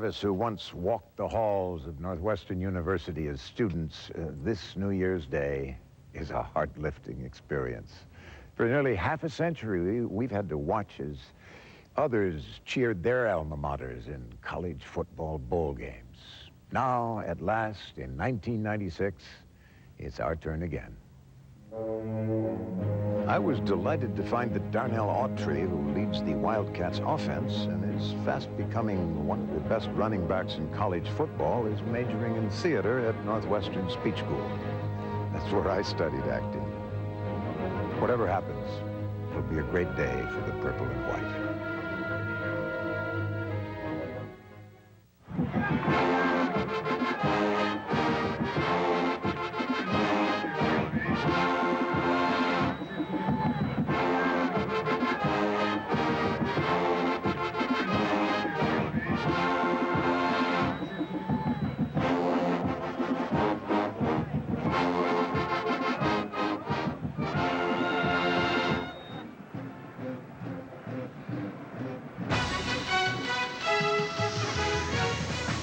of us who once walked the halls of Northwestern University as students, this New Year's Day is a heart-lifting experience. For nearly half a century, we've had to watch as others cheered their alma maters in college football bowl games. Now, at last, in 1996, it's our turn again. I was delighted to find that Darnell Autry, who leads the Wildcats offense and is fast becoming one of the best running backs in college football, is majoring in theater at Northwestern Speech School. That's where I studied acting. Whatever happens, it'll be a great day for the purple and white.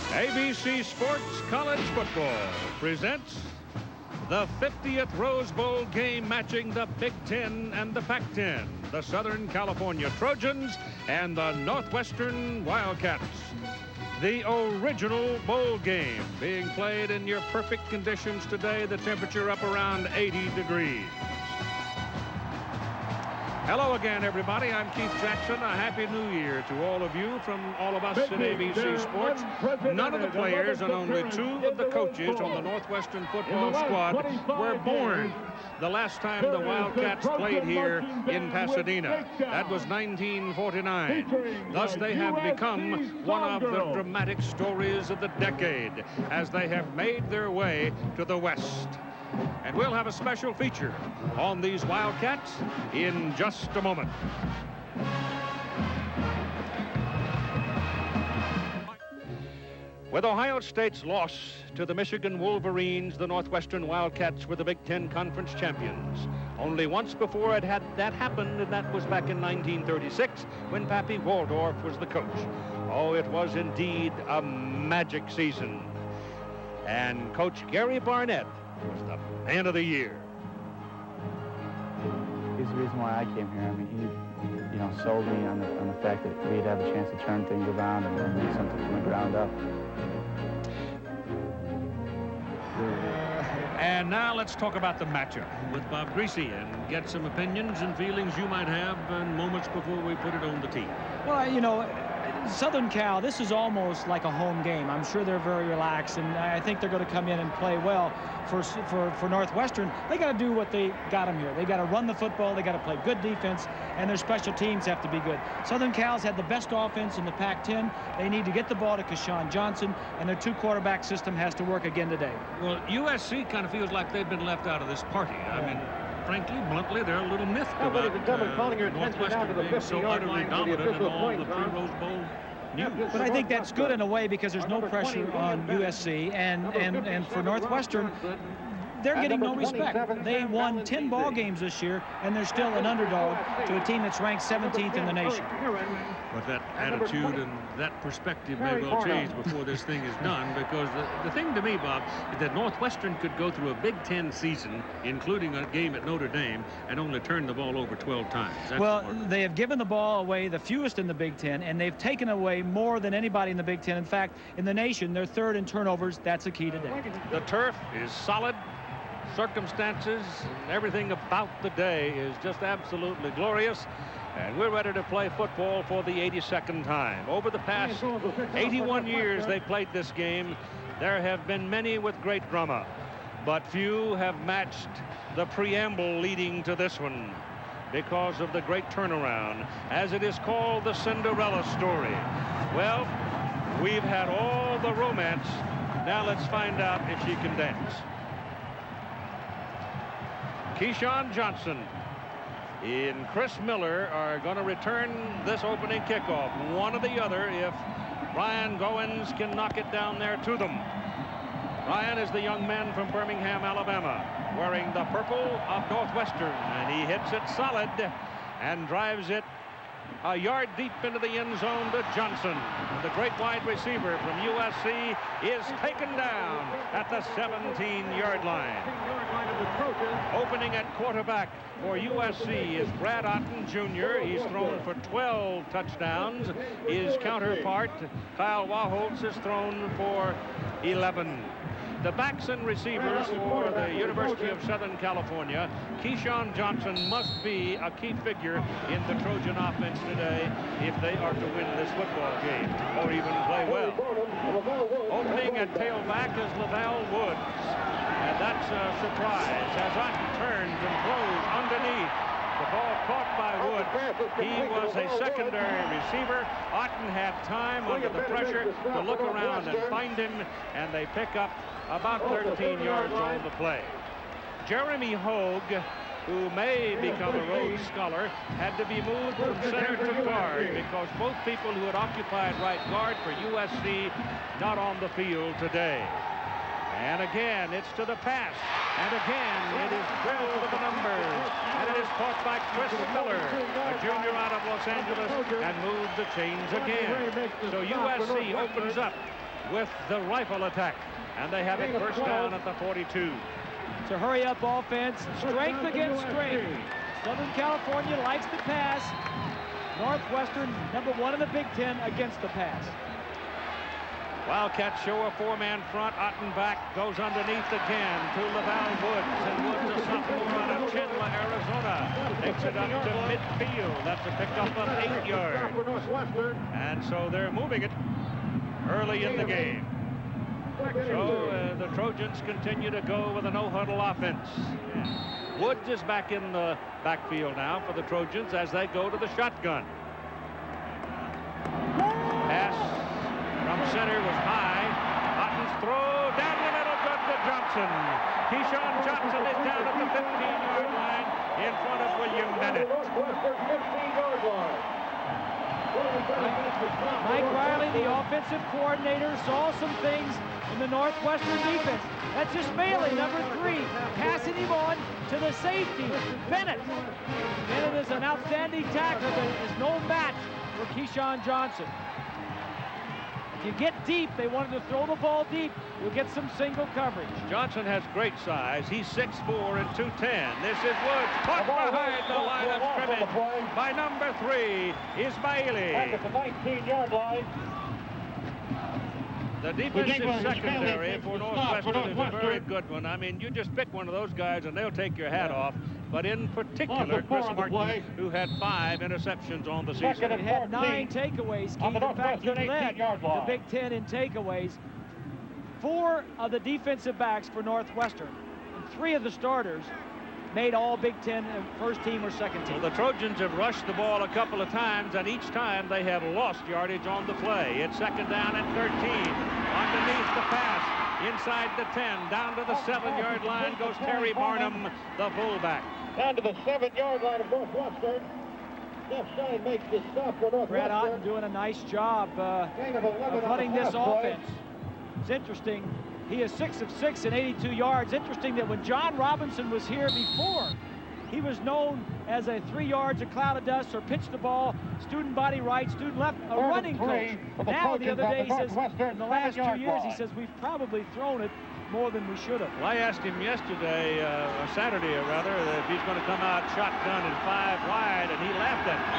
ABC Sports College Football presents the 50th Rose Bowl game matching the Big Ten and the Pac-10, the Southern California Trojans and the Northwestern Wildcats. The original bowl game being played in your perfect conditions today, the temperature up around 80 degrees. Hello again, everybody. I'm Keith Jackson. A Happy New Year to all of you from all of us at ABC Sports. None of the players and only two of the coaches on the Northwestern football squad were born the last time the Wildcats played here in Pasadena. That was 1949. Thus, they have become one of the dramatic stories of the decade as they have made their way to the West. And we'll have a special feature on these Wildcats in just a moment. With Ohio State's loss to the Michigan Wolverines, the Northwestern Wildcats were the Big Ten Conference champions. Only once before had that happened, and that was back in 1936 when Pappy Waldorf was the coach. Oh, it was indeed a magic season. And Coach Gary Barnett was the man of the year. He's the reason why I came here. I mean, he sold me on the fact that we'd have a chance to turn things around and make something from the ground up. And now let's talk about the matchup with Bob Greasy and get some opinions and feelings you might have in moments before we put it on the tee. Well, Southern Cal, this is almost like a home game. I'm sure they're very relaxed, and I think they're going to come in and play well. For Northwestern, they got to do what they got them here. They got to run the football, they got to play good defense, and their special teams have to be good. Southern Cal's had the best offense in the Pac-10. They need to get the ball to Keyshawn Johnson, and their two-quarterback system has to work again today. Well, USC kind of feels like they've been left out of this party. I mean, frankly, bluntly, they're a little miffed about Northwestern being so utterly dominant in all the pre-Rose Bowl news. But I think that's good in a way because there's no pressure on USC, and for Northwestern, they're getting no respect. They won 10 ball games this year, and they're still an underdog to a team that's ranked 17th in the nation. But that attitude and that perspective may well change before this thing is done, because the thing to me, Bob, is that Northwestern could go through a Big Ten season, including a game at Notre Dame, and only turn the ball over 12 times. Well, they have given the ball away the fewest in the Big Ten, and they've taken away more than anybody in the Big Ten. In fact, in the nation, they're third in turnovers. That's a key today. The turf is solid. Circumstances, everything about the day is just absolutely glorious, and we're ready to play football for the 82nd time. Over the past 81 years they played this game. There have been many with great drama, but few have matched the preamble leading to this one because of the great turnaround, as it is called the Cinderella story. Well, we've had all the romance. Now let's find out if she can dance. Keyshawn Johnson and Chris Miller are going to return this opening kickoff. One or the other if Ryan Goins can knock it down there to them. Ryan is the young man from Birmingham, Alabama, wearing the purple of Northwestern, and he hits it solid and drives it a yard deep into the end zone to Johnson. the great wide receiver from USC, is taken down at the 17-yard line. Opening at quarterback for USC is Brad Otten Jr. He's thrown for 12 touchdowns. His counterpart, Kyle Waholtz, has thrown for 11. The backs and receivers for the University of Southern California, Keyshawn Johnson must be a key figure in the Trojan offense today if they are to win this football game or even play well. Opening at tailback is Laval Woods. And that's a surprise as Otten turns and throws underneath. The ball caught by Wood. He was a secondary receiver. Otten had time under the pressure to look around and find him, and they pick up about 13 yards on the play. Jeremy Hogue, who may become a Rhodes Scholar, had to be moved from center to guard because both people who had occupied right guard for USC not on the field today. And again, it's to the pass. And again, it is drilled with the numbers. And it is caught by Chris Miller, a junior out of Los Angeles, and moves the chains again. So USC opens up with the rifle attack. And they have it first down at the 42. It's a hurry-up offense, strength against strength. Southern California likes to pass. Northwestern, #1 in the Big Ten against the pass. Wildcats show a four-man front. Otten back, goes underneath again to Laval Woods. And Woods, a sophomore out of Chandler, Arizona, takes it up to midfield. That's a pickup of 8 yards. And so they're moving it early in the game. So the Trojans continue to go with a no-huddle offense. Woods is back in the backfield now for the Trojans as they go to the shotgun. Pass from center was high. Otten's throw down the middle, good to Johnson. Keyshawn Johnson is down at the 15-yard line in front of William Bennett. Mike Riley, the offensive coordinator, saw some things in the Northwestern defense. That's Ismaili, #3, passing him on to the safety, Bennett. Bennett is an outstanding tackler, but is no match for Keyshawn Johnson. If you get deep, they wanted to throw the ball deep, you'll get some single coverage. Johnson has great size. He's 6'4" and 210. This is Woods, caught behind the line of scrimmage by #3, Ismaili. At the 19-yard line. The defensive secondary for Northwestern is a very good one. I mean, you just pick one of those guys and they'll take your hat off. But in particular, Chris Martin, who had 5 interceptions on the season. He had 9 takeaways, Keith. In fact, he led the Big Ten in takeaways. 4 of the defensive backs for Northwestern, and 3 of the starters made all Big Ten first team or second team. Well, the Trojans have rushed the ball a couple of times, and each time they have lost yardage on the play. It's second down at 13. Underneath the pass, inside the 10, down to the 7-yard line goes Terry Barnum, the fullback. Down to the 7-yard line of Northwestern. Jeff Stein makes the stop for Northwestern. Brad Otten doing a nice job of running this offense. It's interesting. He is 6 of 6 and 82 yards. Interesting that when John Robinson was here before, he was known as a 3 yards, a cloud of dust, or pitch the ball, student body right, student left, a running coach. Now, the other day, he says, in the last 2 years, he says, we've probably thrown it more than we should have. Well, I asked him yesterday, or Saturday or rather, if he's going to come out shotgun and 5 wide, and he laughed at me.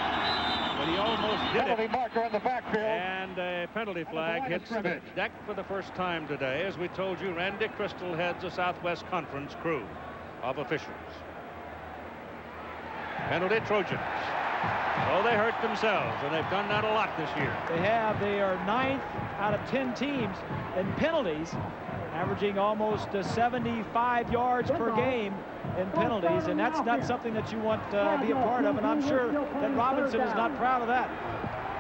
But he almost did it. Penalty marker in the backfield. And a penalty flag hits the deck for the first time today. As we told you, Randy Crystal heads the Southwest Conference crew of officials. Penalty Trojans. Well, they hurt themselves, and they've done that a lot this year. They have. They are 9th out of 10 teams in penalties, averaging almost 75 yards per game in penalties, and that's not something that you want to be a part of, and I'm sure that Robinson is not proud of that.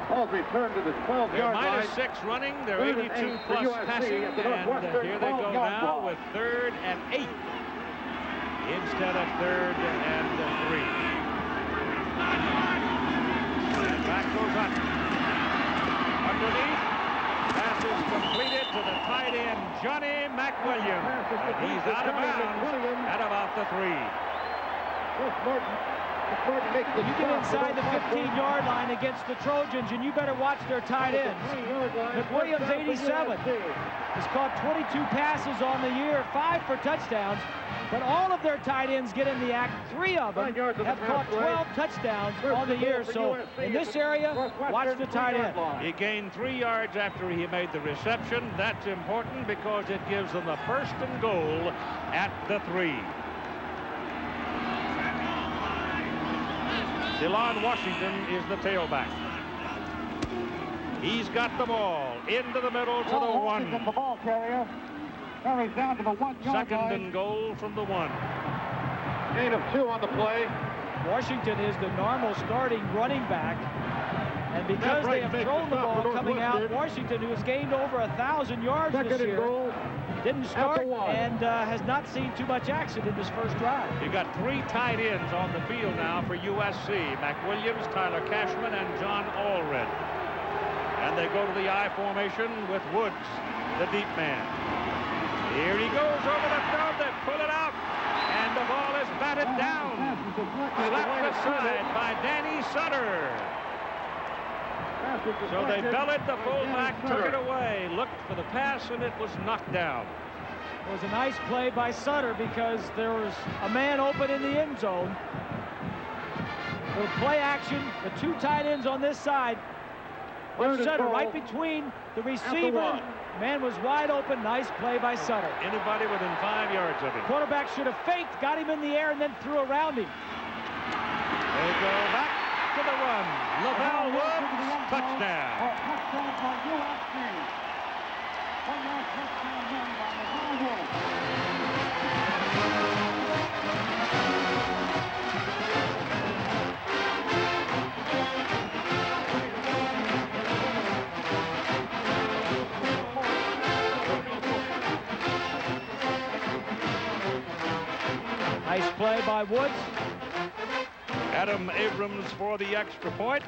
Ball's returned to the 12-yard line. -6 running, they're 82 plus passing, and here they go now with 3rd and 8 instead of 3rd and 3. And back goes up. Underneath. Pass is completed to the tight end, Johnny McWilliams. And he's out of bounds at about the 3. Chris Martin You get inside the 15-yard line against the Trojans, and you better watch their tight ends. McWilliams, 87, has caught 22 passes on the year, 5 for touchdowns. But all of their tight ends get in the act. 3 of them have caught 12 touchdowns on the year. So in this area, watch the tight end. He gained 3 yards after he made the reception. That's important because it gives them the 1st and goal at the 3. DeLon Washington is the tailback. He's got the ball into the middle to the 1. The ball carrier. Carries down to the 1 yard line. 2nd and goal from the 1. Gain of 2 on the play. Washington is the normal starting running back. And because they have thrown the ball coming out, Washington, who has gained over 1,000 yards this year, didn't start and has not seen too much action in this first drive. You got 3 tight ends on the field now for USC. McWilliams, Tyler Cashman, and John Allred. And they go to the I formation with Woods, the deep man. Here he goes over the field. They pull it out. And the ball is batted down. Slapped aside by Danny Sutter. So they bellied the fullback, took it away, looked for the pass, and it was knocked down. It was a nice play by Sutter because there was a man open in the end zone. With play action, the 2 tight ends on this side. Sutter right between the receiver. Man was wide open. Nice play by Sutter. Anybody within 5 yards of him. Quarterback should have faked, got him in the air, and then threw around him. They go back to the run. Lavelle Woods, touchdown. Touchdown for USC. 1-yard touchdown run by Lavelle Woods. Nice play by Woods. Adam Abrams for the extra point.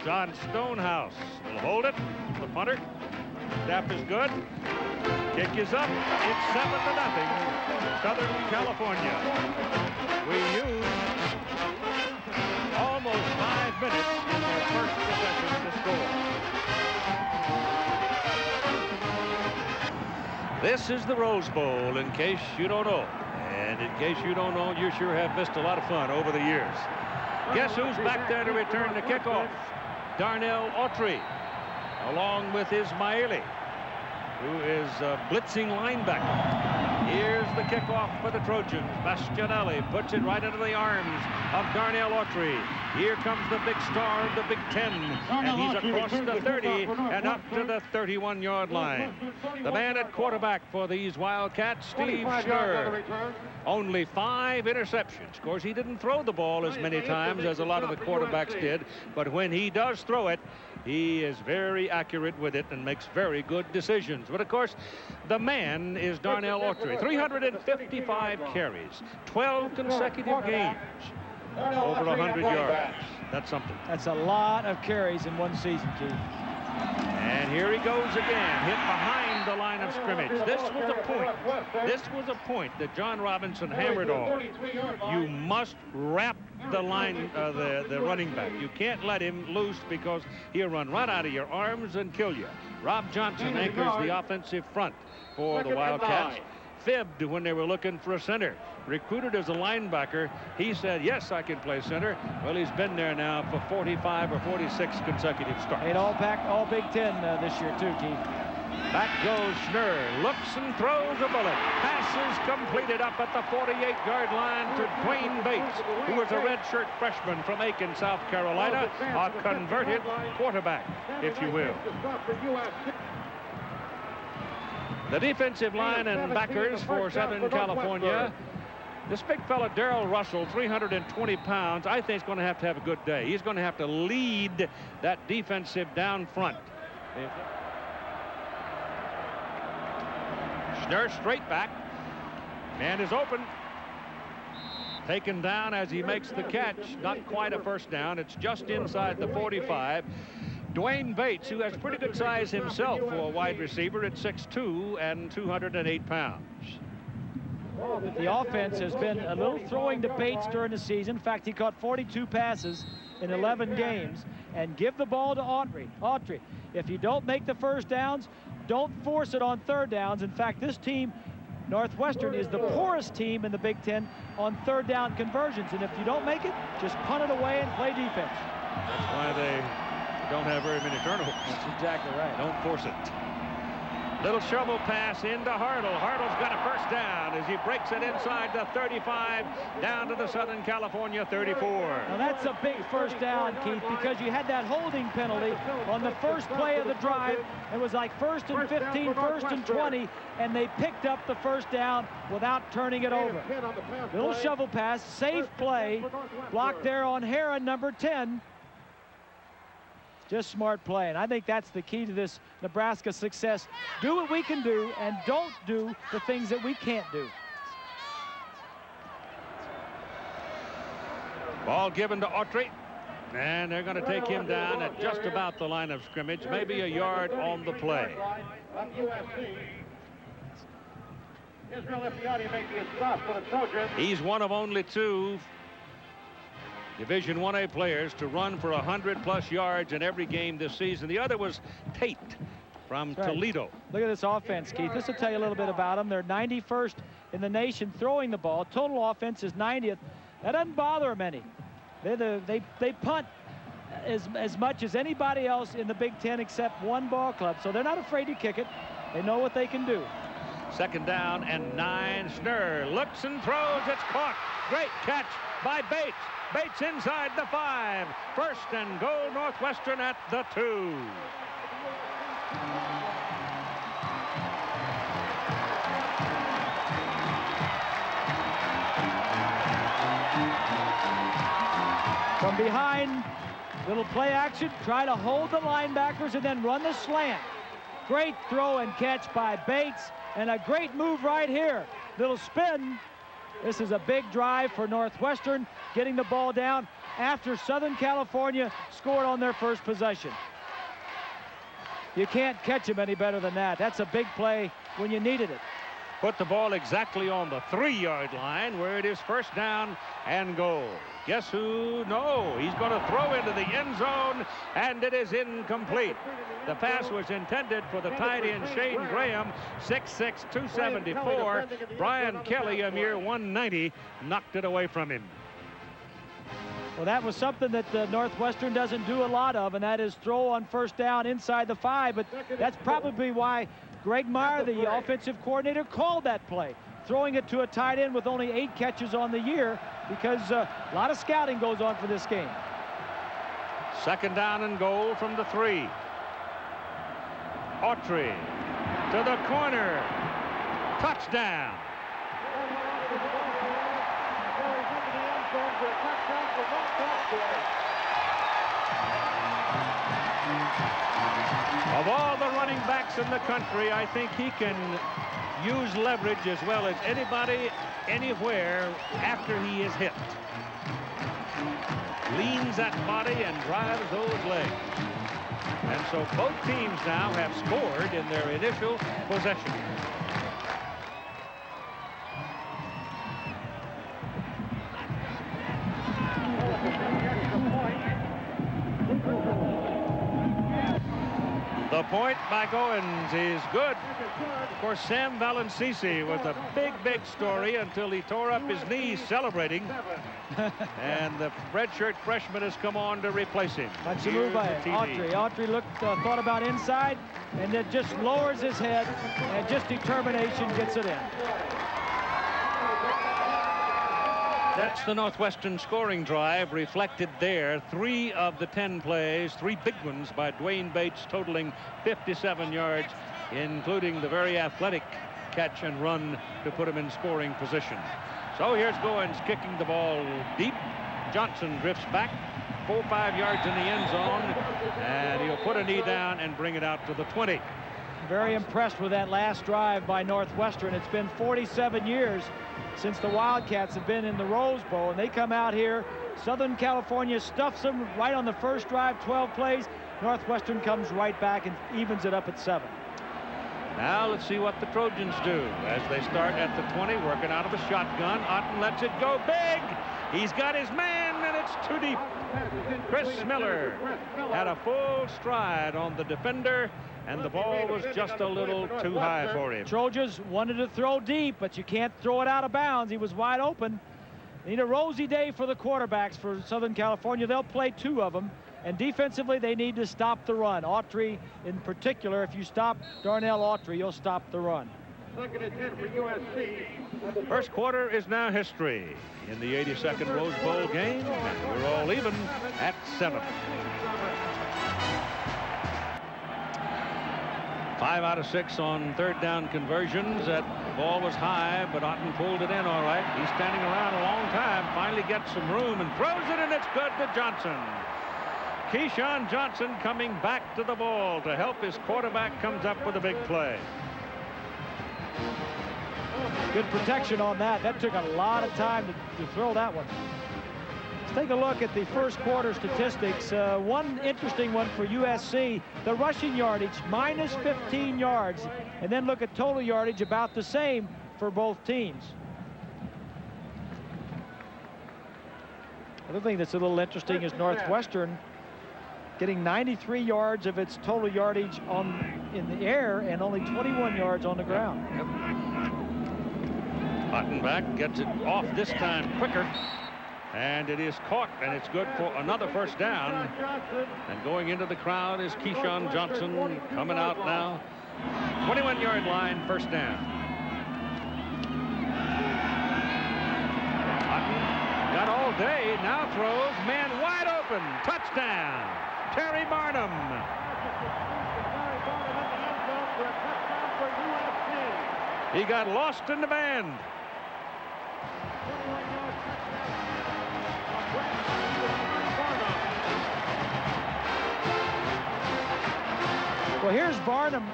John Stonehouse will hold it. The punter. Snap is good. Kick is up. It's 7-0. Southern California. We use almost 5 minutes in their first possession to score. This is the Rose Bowl, in case you don't know. And in case you don't know, you sure have missed a lot of fun over the years. Guess who's back there to return the kickoff? Darnell Autry, along with Ismaili, who is a blitzing linebacker. Here's the kickoff for the Trojans. Bastianelli puts it right into the arms of Darnell Autry. Here comes the big star of the Big Ten, and he's across the 30 and up to the 31-yard line. The man at quarterback for these Wildcats, Steve Schnurr. Only 5 interceptions. Of course, he didn't throw the ball as many times as a lot of the quarterbacks did, but when he does throw it, he is very accurate with it and makes very good decisions. But of course, the man is Darnell Autry. 355 carries, 12 consecutive games, over 100 yards. That's something. That's a lot of carries in one season, Keith. And here he goes again, hit behind the line of scrimmage. This was a point. This was a point that John Robinson hammered on. You must wrap the line, the running back. You can't let him loose because he'll run right out of your arms and kill you. Rob Johnson anchors the offensive front for the Wildcats. Fibbed when they were looking for a center. Recruited as a linebacker, he said, yes, I can play center. Well, he's been there now for 45 or 46 consecutive starts. Made all Big Ten this year, too, Keith. Back goes Schnurr, looks and throws a bullet. Passes completed up at the 48-yard line to Dwayne Bates, who was a redshirt freshman from Aiken, South Carolina, a converted quarterback, if you will. The defensive line and backers for Southern California. This big fella, Darrell Russell, 320 pounds, I think is going to have a good day. He's going to have to lead that defensive down front. Schnurr straight back. Man is open. Taken down as he makes the catch. Not quite a first down. It's just inside the 45. Dwayne Bates, who has pretty good size himself for a wide receiver at 6'2" and 208 pounds. The offense has been a little throwing to Bates during the season. In fact, he caught 42 passes in 11 games. And give the ball to Autry. If you don't make the first downs, don't force it on third downs. In fact, this team, Northwestern, is the poorest team in the Big Ten on third down conversions. And if you don't make it, just punt it away and play defense. That's why they don't have very many turnovers. That's exactly right. Don't force it. Little shovel pass into Hartle. Hartle's got a first down as he breaks it inside the 35 down to the Southern California 34. Now that's a big first down, Keith, because you had that holding penalty on the first play of the drive. It was like 1st and 15, 1st and 20, and they picked up the first down without turning it over. Little shovel pass, safe play, blocked there on Heron, number 10. Just smart play, and I think that's the key to this Nebraska success. Do what we can do, and don't do the things that we can't do. Ball given to Autry, and they're going to take him down at just about the line of scrimmage, maybe a yard on the play. He's one of only 2 Division 1A players to run for 100+ yards in every game this season. The other was Tate from Toledo. Look at this offense, Keith. This will tell you a little bit about them. They're 91st in the nation throwing the ball. Total offense is 90th. That doesn't bother them any. They punt as much as anybody else in the Big Ten except one ball club. So they're not afraid to kick it. They know what they can do. 2nd down and 9. Schnurr looks and throws. It's caught. Great catch by Bates. Bates inside the 5. 1st and goal, Northwestern at the 2. From behind, little play action, try to hold the linebackers and then run the slant. Great throw and catch by Bates, and a great move right here. Little spin. This is a big drive for Northwestern, getting the ball down after Southern California scored on their first possession. You can't catch them any better than that. That's a big play when you needed it. Put the ball exactly on the 3-yard line where it is 1st down and goal. Guess who? No, he's going to throw into the end zone, and it is incomplete. The pass was intended for the tight end Shane Graham, 6'6", 274. Brian Kelly, a mere 190, knocked it away from him. Well, that was something that Northwestern doesn't do a lot of, and that is throw on 1st down inside the 5. But that's probably why Greg Meyer, the offensive coordinator, called that play, throwing it to a tight end with only 8 catches on the year, because a lot of scouting goes on for this game. 2nd down and goal from the 3. Autry to the corner. Touchdown. Of all the running backs in the country, I think he can use leverage as well as anybody, anywhere after he is hit. Leans that body and drives those legs. And so both teams now have scored in their initial possession. The point by Goins is good. Of course, Sam Valancisi was a big story until he tore up his knees celebrating. And the redshirt freshman has come on to replace him. That's a move by Autry. Autry thought about inside, and then just lowers his head, and just determination gets it in. That's the Northwestern scoring drive reflected there. 3 of the 10 plays, 3 big ones by Dwayne Bates, totaling 57 yards, including the very athletic catch and run to put him in scoring position. So here's Goins kicking the ball deep. Johnson drifts back 4 or 5 yards in the end zone, and he'll put a knee down and bring it out to the 20. Very impressed with that last drive by Northwestern. It's been 47 years since the Wildcats have been in the Rose Bowl, and they come out here. Southern California stuffs them right on the first drive, 12 plays. Northwestern comes right back and evens it up at 7. Now let's see what the Trojans do as they start at the 20, working out of a shotgun. Otten lets it go big. He's got his man, and it's too deep. Chris Miller had a full stride on the defender, and the ball was just a little too high for him. Trojans wanted to throw deep, but you can't throw it out of bounds. He was wide open. Need a rosy day for the quarterbacks for Southern California. They'll play 2 of them. And defensively, they need to stop the run. Autry, in particular, if you stop Darnell Autry, you'll stop the run. Second and 10 for USC. First quarter is now history in the 82nd Rose Bowl game, and we're all even at 7. 5 out of 6 on third down conversions. That ball was high, but Otten pulled it in all right. He's standing around a long time, finally gets some room and throws it, and it's good to Johnson. Keyshawn Johnson coming back to the ball to help his quarterback, comes up with a big play. Good protection on that. That took a lot of time to throw that one. Let's take a look at the first quarter statistics. One interesting one for USC, the rushing yardage, minus 15 yards. And then look at total yardage, about the same for both teams. Another thing that's a little interesting is Northwestern getting 93 yards of its total yardage in the air and only 21 yards on the ground. Yep. Ottenbach gets it off this time quicker, and it is caught, and it's good for another first down. And going into the crowd is Keyshawn Johnson, coming out now. 21-yard line, first down. Otten got all day, now throws, man wide open, touchdown. Terry Barnum. He got lost in the band. Well, here's Barnum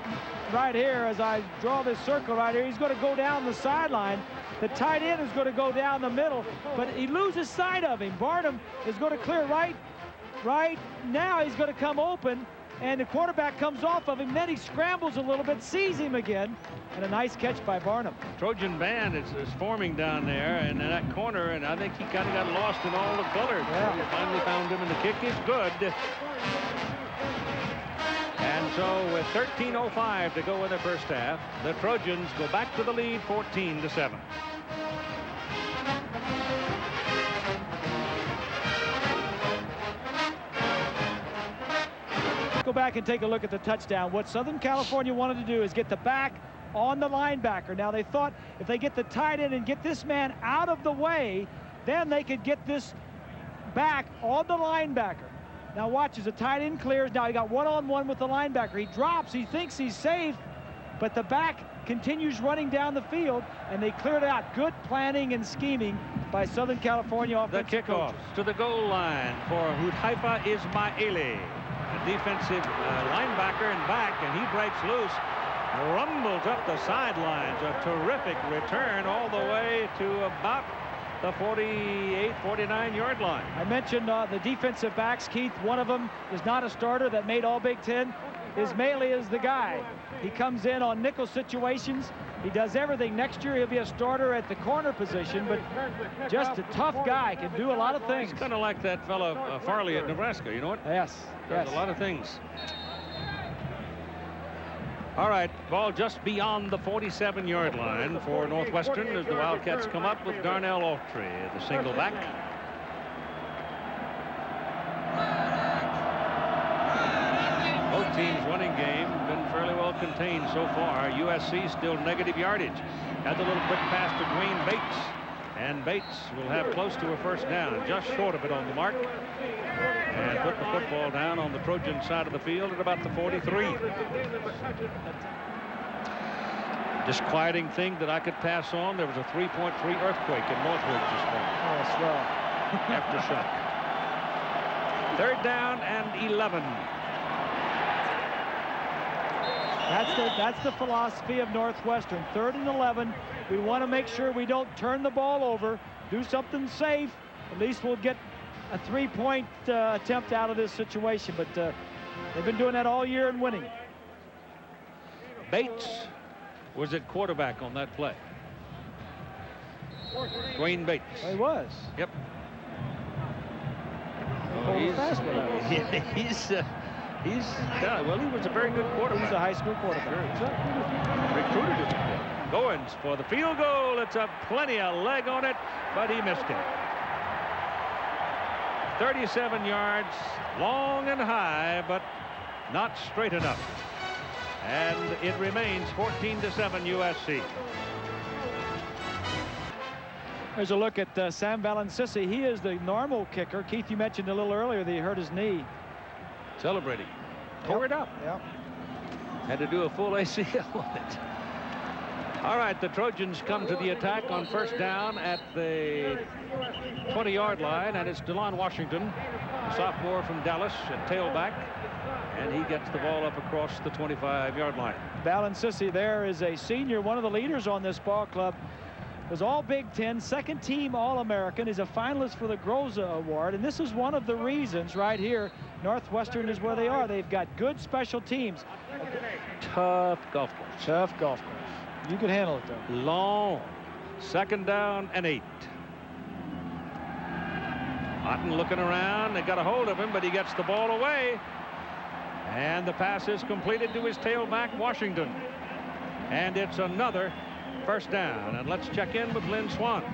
right here as I draw this circle right here. He's going to go down the sideline. The tight end is going to go down the middle, but he loses sight of him. Barnum is going to clear right now. He's going to come open, and the quarterback comes off of him. Then he scrambles a little bit, sees him again, and a nice catch by Barnum. Trojan band is forming down there in that corner, and I think he kind of got lost in all the colors. Yeah. We finally found him, and the kick is good. And so with 13:05 to go in the first half, the Trojans go back to the lead 14-7. Go back and take a look at the touchdown. What Southern California wanted to do is get the back on the linebacker. Now they thought if they get the tight end and get this man out of the way, then they could get this back on the linebacker. Now watch as the tight end clears. Now he got one-on-one with the linebacker. He drops, he thinks he's safe, but the back continues running down the field, and they cleared it out. Good planning and scheming by Southern California offensive The kickoff coaches. to the goal line for Hudhaifa Ismaili. A defensive linebacker and back, and he breaks loose, rumbles up the sidelines. A terrific return all the way to about the 48, 49-yard line. I mentioned the defensive backs, Keith. One of them is not a starter that made all Big Ten. Ismaili is the guy. He comes in on nickel situations. He does everything. Next year he'll be a starter at the corner position, but just a tough guy, can do a lot of things. It's kind of like that fellow Farley at Nebraska, you know what? Yes. Does a lot of things. All right, ball just beyond the 47-yard line for Northwestern as the Wildcats come up with Darnell Autry, the single back. Both teams' running game been fairly well contained so far. USC still negative yardage. Had the little quick pass to Dwayne Bates, and Bates will have close to a first down, just short of it on the mark, and put the football down on the Trojan side of the field at about the 43. Disquieting thing that I could pass on, there was a 3.3 earthquake in Northwood this morning. Oh, swell. Aftershock. Third down and 11. That's the philosophy of Northwestern. 3rd and 11. We want to make sure we don't turn the ball over, do something safe. At least we'll get a 3-point attempt out of this situation, but they've been doing that all year and winning. Bates was at quarterback on that play. Dwayne Bates. Well, he was. Yep. Oh, he's fast with that. Well, he was a very good quarterback. He's a high school quarterback. Recruited as a quarterback. Goins for the field goal. It's a plenty of leg on it, but he missed it. 37 yards, long and high, but not straight enough. And it remains 14-7 USC. There's a look at Sam Valancisi. He is the normal kicker. Keith, you mentioned a little earlier that he hurt his knee. Celebrating. Tore it up. Yep. Had to do a full ACL on it. All right, the Trojans come to the attack on first down at the 20-yard line, and it's DeLon Washington, a sophomore from Dallas, at tailback, and he gets the ball up across the 25-yard line. Valancisi there is a senior, one of the leaders on this ball club. Was all Big Ten, second team All-American. He's a finalist for the Groza Award, and this is one of the reasons right here Northwestern is where they are. They've got good special teams. Tough golf course. Tough golf course. You can handle it, though. Long. Second down and 8. Otten looking around. They got a hold of him, but he gets the ball away. And the pass is completed to his tailback, Washington. And it's another first down. And let's check in with Lynn Swan.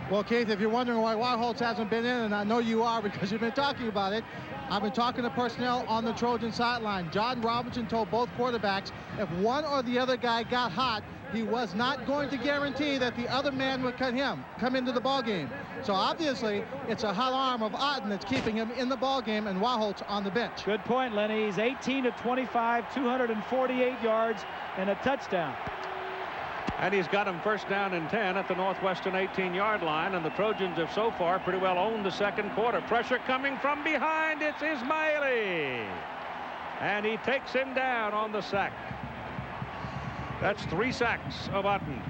Well, Keith, if you're wondering why Wildholtz hasn't been in, and I know you are because you've been talking about it, I've been talking to personnel on the Trojan sideline. John Robinson told both quarterbacks if one or the other guy got hot, he was not going to guarantee that the other man would come into the ball game. So obviously, it's a hot arm of Otten that's keeping him in the ball game, and Wildholtz on the bench. Good point, Lenny. He's 18 of 25, 248 yards, and a touchdown. And he's got him first down and 10 at the Northwestern 18-yard line, and the Trojans have so far pretty well owned the second quarter. Pressure coming from behind. It's Ismaili. And he takes him down on the sack. That's 3 sacks of Otten.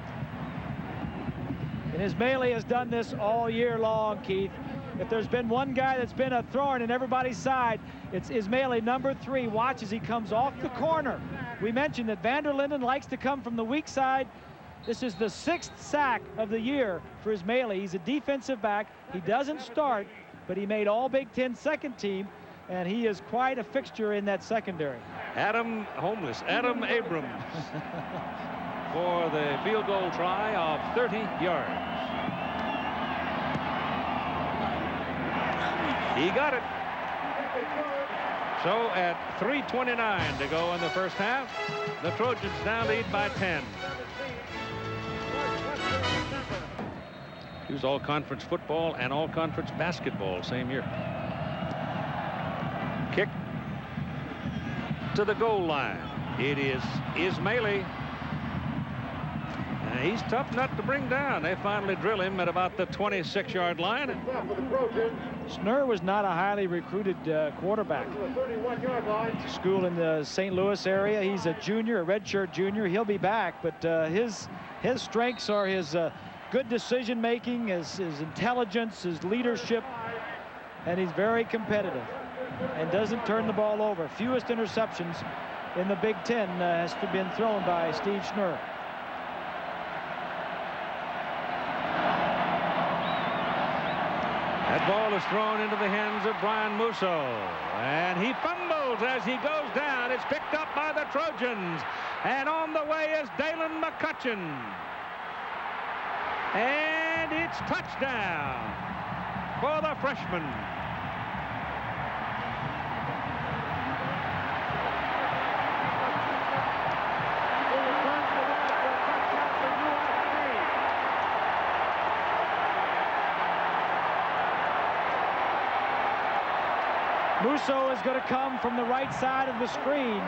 And Ismaili has done this all year long, Keith. If there's been one guy that's been a thorn in everybody's side, it's Ismaili, number 3. Watch as he comes off the corner. We mentioned that Vander Linden likes to come from the weak side. This is the 6th sack of the year for Ismaili. He's a defensive back. He doesn't start, but he made all Big Ten second team, and he is quite a fixture in that secondary. Adam Abrams for the field goal try of 30 yards. He got it. So at 3:29 to go in the first half, the Trojans now lead by 10. He was all-conference football and all-conference basketball same year. Kick to the goal line. It is Ismaili. And he's tough nut to bring down. They finally drill him at about the 26-yard line. Schnurr was not a highly recruited quarterback. School in the St. Louis area. He's a junior, a redshirt junior. He'll be back, but his strengths are his good decision-making, his intelligence, his leadership, and he's very competitive and doesn't turn the ball over. Fewest interceptions in the Big Ten has been thrown by Steve Schnurr. That ball is thrown into the hands of Brian Musso, and he fumbles as he goes down. It's picked up by the Trojans, and on the way is Dalen McCutcheon. And it's touchdown for the freshman. Musso is going to come from the right side of the screen.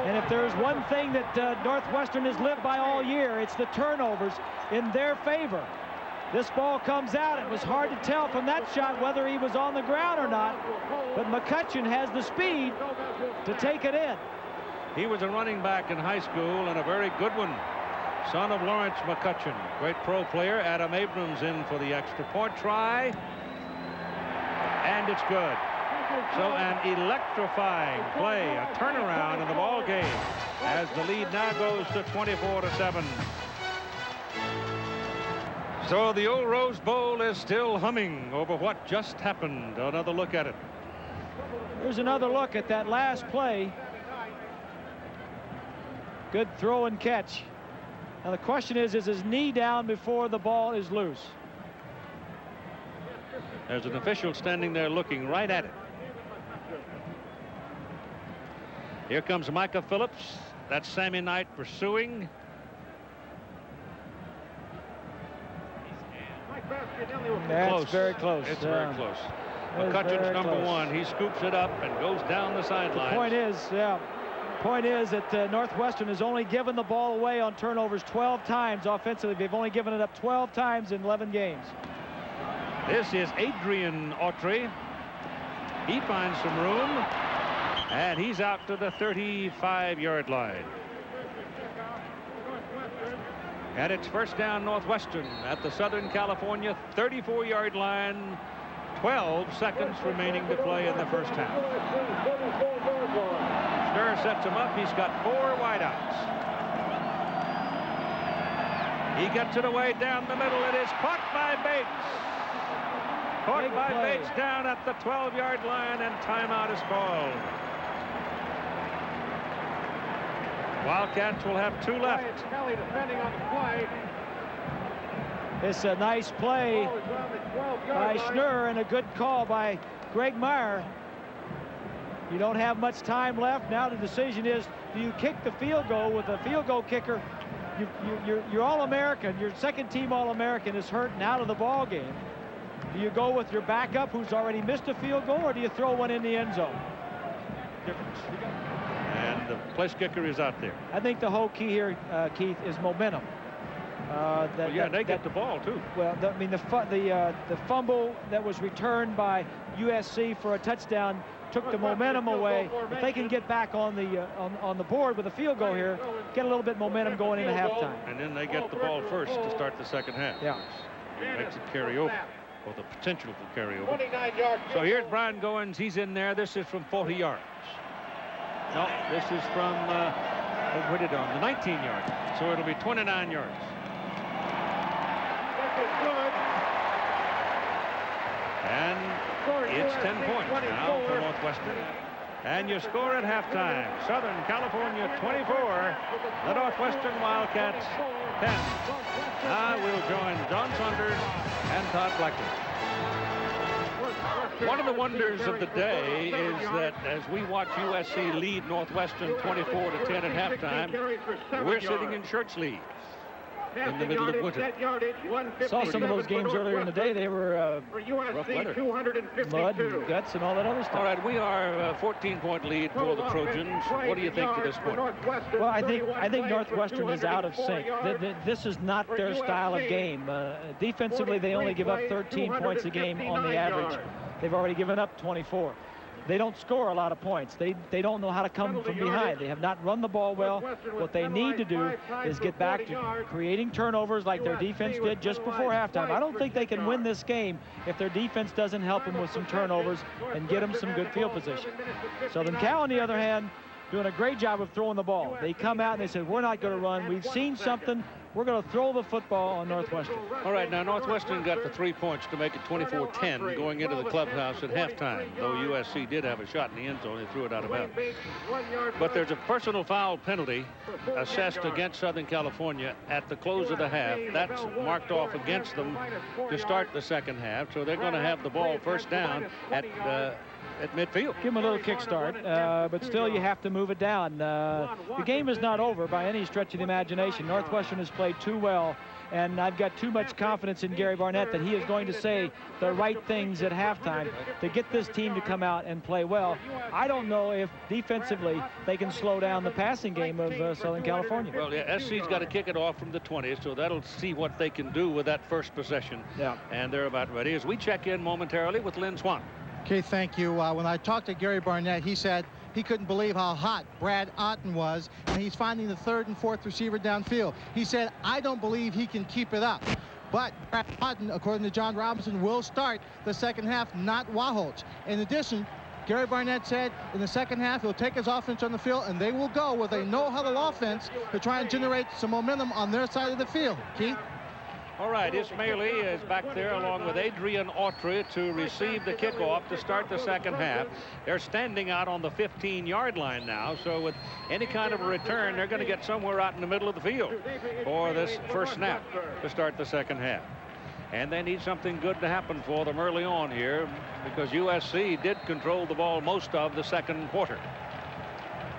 And if there's one thing that Northwestern has lived by all year, it's the turnovers in their favor. This ball comes out. It was hard to tell from that shot whether he was on the ground or not, but McCutcheon has the speed to take it in. He was a running back in high school and a very good one. Son of Lawrence McCutcheon, great pro player. Adam Abrams in for the extra point try. And it's good. So an electrifying play, a turnaround in the ball game as the lead now goes to 24-7. So the old Rose Bowl is still humming over what just happened. Another look at it. Here's another look at that last play. Good throw and catch. Now the question is his knee down before the ball is loose? There's an official standing there looking right at it. Here comes Micah Phillips. That's Sammy Knight pursuing. That's close. very close. It's very close. McCutcheon's number one. He scoops it up and goes down the sideline. The point is that Northwestern has only given the ball away on turnovers 12 times offensively. They've only given it up 12 times in 11 games. This is Adrian Autry. He finds some room, and he's out to the 35-yard line. And it's first down Northwestern at the Southern California 34-yard line. 12 seconds remaining to play in the first half. Schnurr sets him up. He's got 4 wideouts. He gets it away down the middle. It is caught by Bates. Caught by Bates down at the 12-yard line, and timeout is called. Wildcats will have 2 left. It's a nice play by Schnurr and a good call by Greg Meyer. You don't have much time left. Now the decision is, do you kick the field goal with a field goal kicker? You're All-American. Your second team All-American is hurt and out of the ball game. Do you go with your backup who's already missed a field goal, or do you throw one in the end zone? Difference. And the place kicker is out there. I think the whole key here, Keith, is momentum. They get the ball too. Well, the fumble that was returned by USC for a touchdown took the momentum away. If they can get back on the board with a field goal here, get a little bit momentum going into halftime. And then they get the ball first to start the second half. Yeah. Makes it carry over, or the potential to carry over. So here's Brian Goins. He's in there. This is from 40 yards. No, this is from what did it on the 19-yard. So it'll be 29 yards. And it's 10 points now for Northwestern. And you score at halftime. Southern California 24, the Northwestern Wildcats 10. Now we'll join John Saunders and Todd Blackman. One of the wonders of the day is that as we watch USC lead Northwestern 24-10 at halftime, we're sitting in shirt sleeves in the middle of winter. Saw some of those games earlier in the day. They were rough weather. mud and guts and all that other stuff. All right, we are a 14-point lead for the Trojans. What do you think to this point? Well, I think Northwestern is out of sync. This is not their style of game. Defensively, they only give up 13 points a game on the average. They've already given up 24. They don't score a lot of points. They don't know how to come from behind. They have not run the ball well. What they need to do is get back to creating turnovers like their defense did just before halftime. I don't think they can win this game if their defense doesn't help them with some turnovers and get them some good field position. Southern Cal, on the other hand, doing a great job of throwing the ball. They come out and they said, we're not going to run. We've seen something. We're going to throw the football on Northwestern. All right, now Northwestern got the 3 points to make it 24-10 going into the clubhouse at halftime, though USC did have a shot in the end zone. They threw it out of bounds. But there's a personal foul penalty assessed against Southern California at the close of the half. That's marked off against them to start the second half, so they're going to have the ball first down at midfield. Give them a little kickstart, but still you have to move it down. The game is not over by any stretch of the imagination. Northwestern has played too well, and I've got too much confidence in Gary Barnett that he is going to say the right things at halftime to get this team to come out and play well. I don't know if defensively they can slow down the passing game of Southern California. Well, yeah, SC's got to kick it off from the 20, so that'll see what they can do with that first possession. Yeah. And they're about ready as we check in momentarily with Lynn Swan. Okay, thank you. When I talked to Gary Barnett, he said he couldn't believe how hot Brad Otten was, and he's finding the third and fourth receiver downfield. He said, I don't believe he can keep it up. But Brad Otten, according to John Robinson, will start the second half, not Wahholtz. In addition, Gary Barnett said in the second half he'll take his offense on the field, and they will go with a no-huddle offense to try and generate some momentum on their side of the field. Keith? All right, Ismaili is back there along with Darnell Autry to receive the kickoff to start the second half. They're standing out on the 15-yard line now, so with any kind of a return, they're going to get somewhere out in the middle of the field for this first snap to start the second half. And they need something good to happen for them early on here, because USC did control the ball most of the second quarter.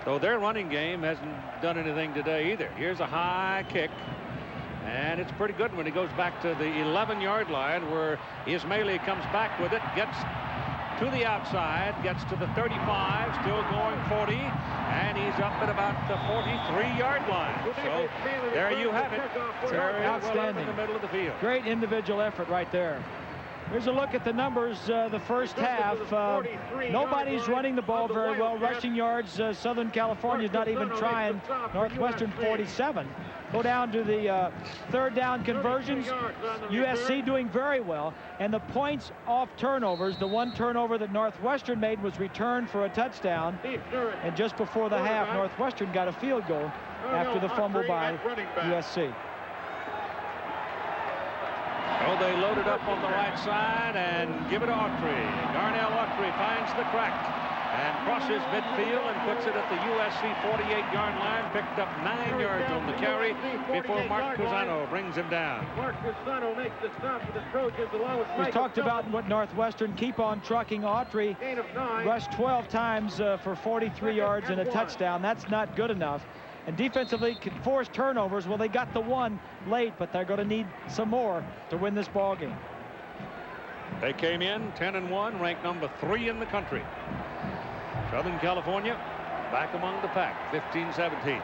So their running game hasn't done anything today either. Here's a high kick. And it's pretty good when he goes back to the 11-yard line, where Ismaili comes back with it, gets to the outside, gets to the 35, still going 40, and he's up at about the 43-yard line. So there you have it. Very outstanding in the middle of the field. Great individual effort right there. Here's a look at the numbers the first half. Nobody's running the ball very well. Rushing yards, Southern California's not even trying. Northwestern 47. Go down to the third down conversions. USC doing very well. And the points off turnovers, the one turnover that Northwestern made was returned for a touchdown. And just before the half, Northwestern got a field goal after the fumble by USC. Oh, they loaded up on the right side and give it to Autry. Darnell Autry finds the crack and crosses midfield and puts it at the USC 48-yard line. Picked up 9 yards on the carry before Mark Cusano brings him down. Mark Cusano makes the stop for the Trojans along with We talked about what Northwestern keep on trucking. Autry rushed 12 times for 43 yards and a touchdown. That's not good enough. And defensively can force turnovers. Well, they got the one late, but they're going to need some more to win this ball game. They came in 10-1, ranked number 3 in the country. Southern California back among the pack, 15-17.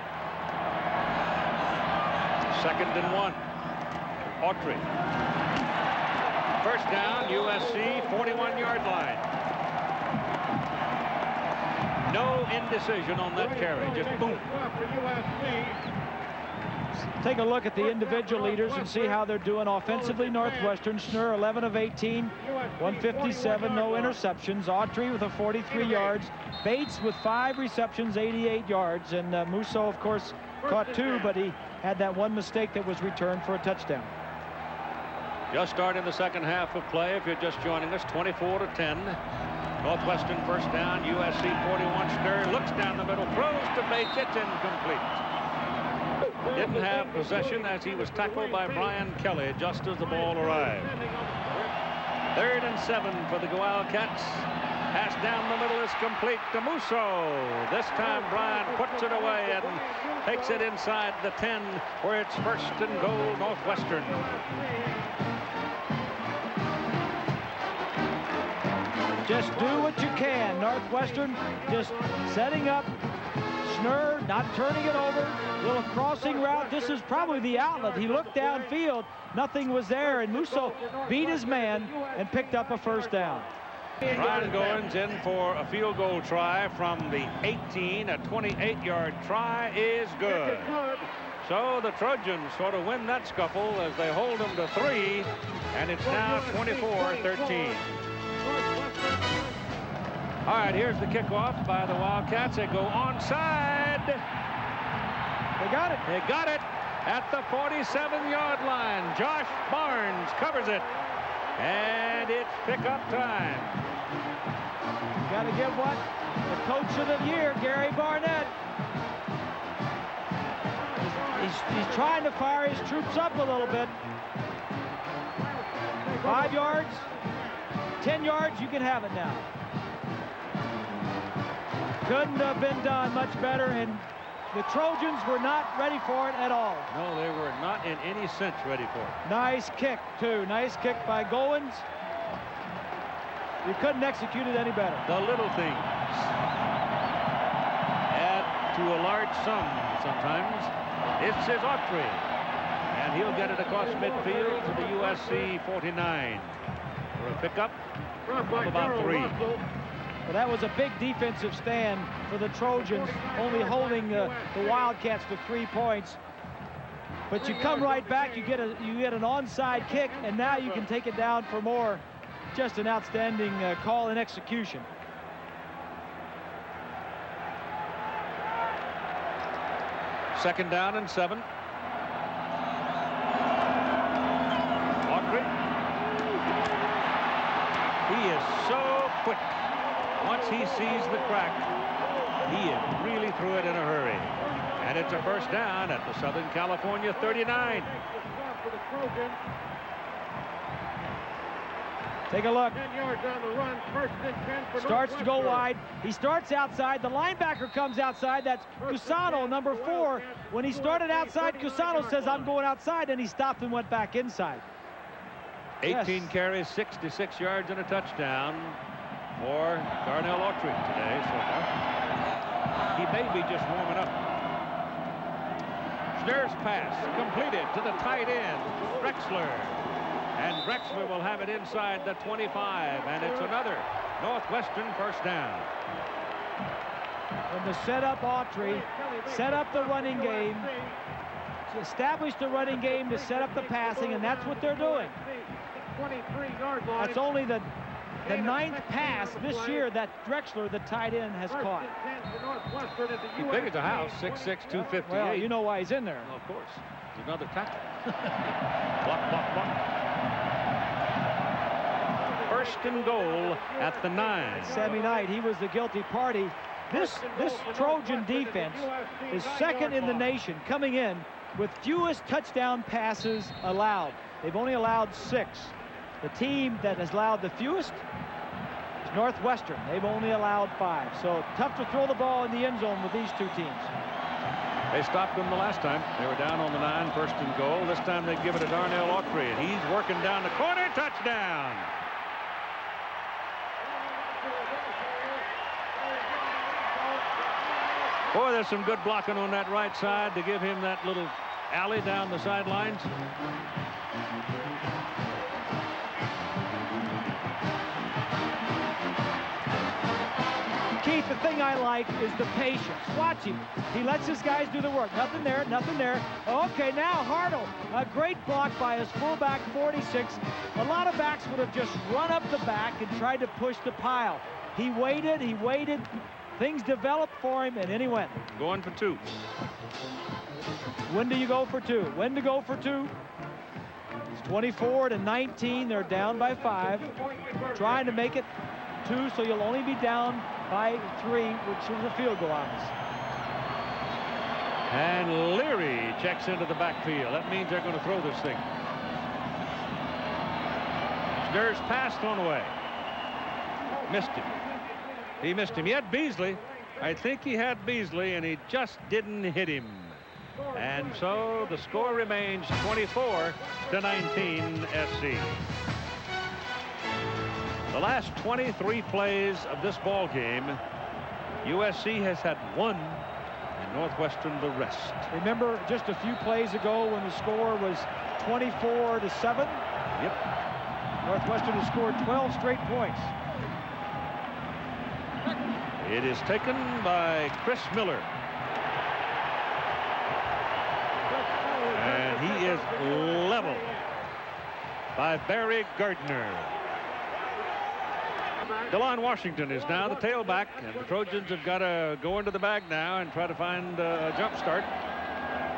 2nd and 1. Autry. First down, USC 41-yard line. No indecision on that carry, just boom. Take a look at the individual leaders and see how they're doing offensively. Northwestern, Schnur 11 of 18, 157, no interceptions. Autry with a 43 yards. Bates with 5 receptions, 88 yards. And Musso, of course, caught 2, but he had that one mistake that was returned for a touchdown. Just starting the second half of play, if you're just joining us, 24-10. Northwestern first down, USC 41. Schnur looks down the middle, throws to Bates, it's incomplete. Didn't have possession as he was tackled by Brian Kelly just as the ball arrived. 3rd and 7 for the Wildcats. Pass down the middle is complete to Musso. This time Brian puts it away and takes it inside the 10, where it's 1st and goal, Northwestern. Just do what you can. Northwestern just setting up. Schnur not turning it over. Little crossing route. This is probably the outlet. He looked downfield. Nothing was there. And Musso beat his man and picked up a first down. Brian Goins in for a field goal try from the 18. A 28-yard try is good. So the Trojans sort of win that scuffle as they hold them to 3. And it's now 24-13. All right, here's the kickoff by the Wildcats. They go onside. They got it. They got it at the 47-yard line. Josh Barnes covers it. And it's pickup time. Got to give what? The coach of the year, Gary Barnett. He's trying to fire his troops up a little bit. 5 yards, 10 yards, you can have it now. Couldn't have been done much better, and the Trojans were not ready for it at all. No, they were not in any sense ready for it. Nice kick, too. Nice kick by Goins. You couldn't execute it any better. The little things add to a large sum sometimes. It's his Autry, and he'll get it across midfield to the USC 49 for a pickup of about 3. Well, that was a big defensive stand for the Trojans, only holding the Wildcats to 3 points. But you come right back, you get an onside kick, and now you can take it down for more. Just an outstanding call and execution. 2nd down and 7. Autry. He is so quick. Once he sees the crack, he is really through it in a hurry. And it's a 1st down at the Southern California 39. Take a look. 10 yards on the run. 1st and 10 for Starts to go Northwestern. wide. He starts outside. The linebacker comes outside. That's Cusano, number 4. When he started outside, Cusano says, I'm going outside, and he stopped and went back inside. 18 carries, 66 yards, and a touchdown for Darnell Autry today so far. He may be just warming up. Schnurr's pass completed to the tight end, Drexler. And Drexler will have it inside the 25, and it's another Northwestern 1st down. And to set up Autry, set up the running game, to establish the running game, to set up the passing, and that's what they're doing. 23-yard line. That's only the 9th pass this year that Drexler, the tight end, has caught. He's big as a house, 6'6", 258. Well, you know why he's in there. Well, of course. He's another tackle. Block, block, block. 1st and goal at the 9. Sammy Knight, he was the guilty party. This Trojan defense is 2nd in the nation, coming in with fewest touchdown passes allowed. They've only allowed 6. The team that has allowed the fewest is Northwestern. They've only allowed 5. So tough to throw the ball in the end zone with these two teams. They stopped them the last time. They were down on the 9, 1st and goal. This time they give it to Darnell Autry, and he's working down the corner. Touchdown! Boy, there's some good blocking on that right side to give him that little alley down the sidelines. Keith, the thing I like is the patience. Watch him. He lets his guys do the work. Nothing there, nothing there. Okay, now Hartle. A great block by his fullback, 46. A lot of backs would have just run up the back and tried to push the pile. He waited, he waited. Things developed for him, and then he went. Going for 2. When do you go for 2? When to go for 2? It's 24-19. They're down by 5. Trying to make it 2, so you'll only be down by 3, which is a field goal on us. And Leary checks into the backfield. That means they're going to throw this thing. Schnurr's pass thrown away. Missed him. He missed him. He had Beasley. I think he had Beasley, and he just didn't hit him. And so the score remains 24-19 SC. The last 23 plays of this ball game, USC has had 1 and Northwestern the rest. Remember just a few plays ago when the score was 24-7? Yep. Northwestern has scored 12 straight points. It is taken by Chris Miller. And he is leveled by Barry Gardner. DeLon Washington is now the tailback, and the Trojans have got to go into the bag now and try to find a jump start,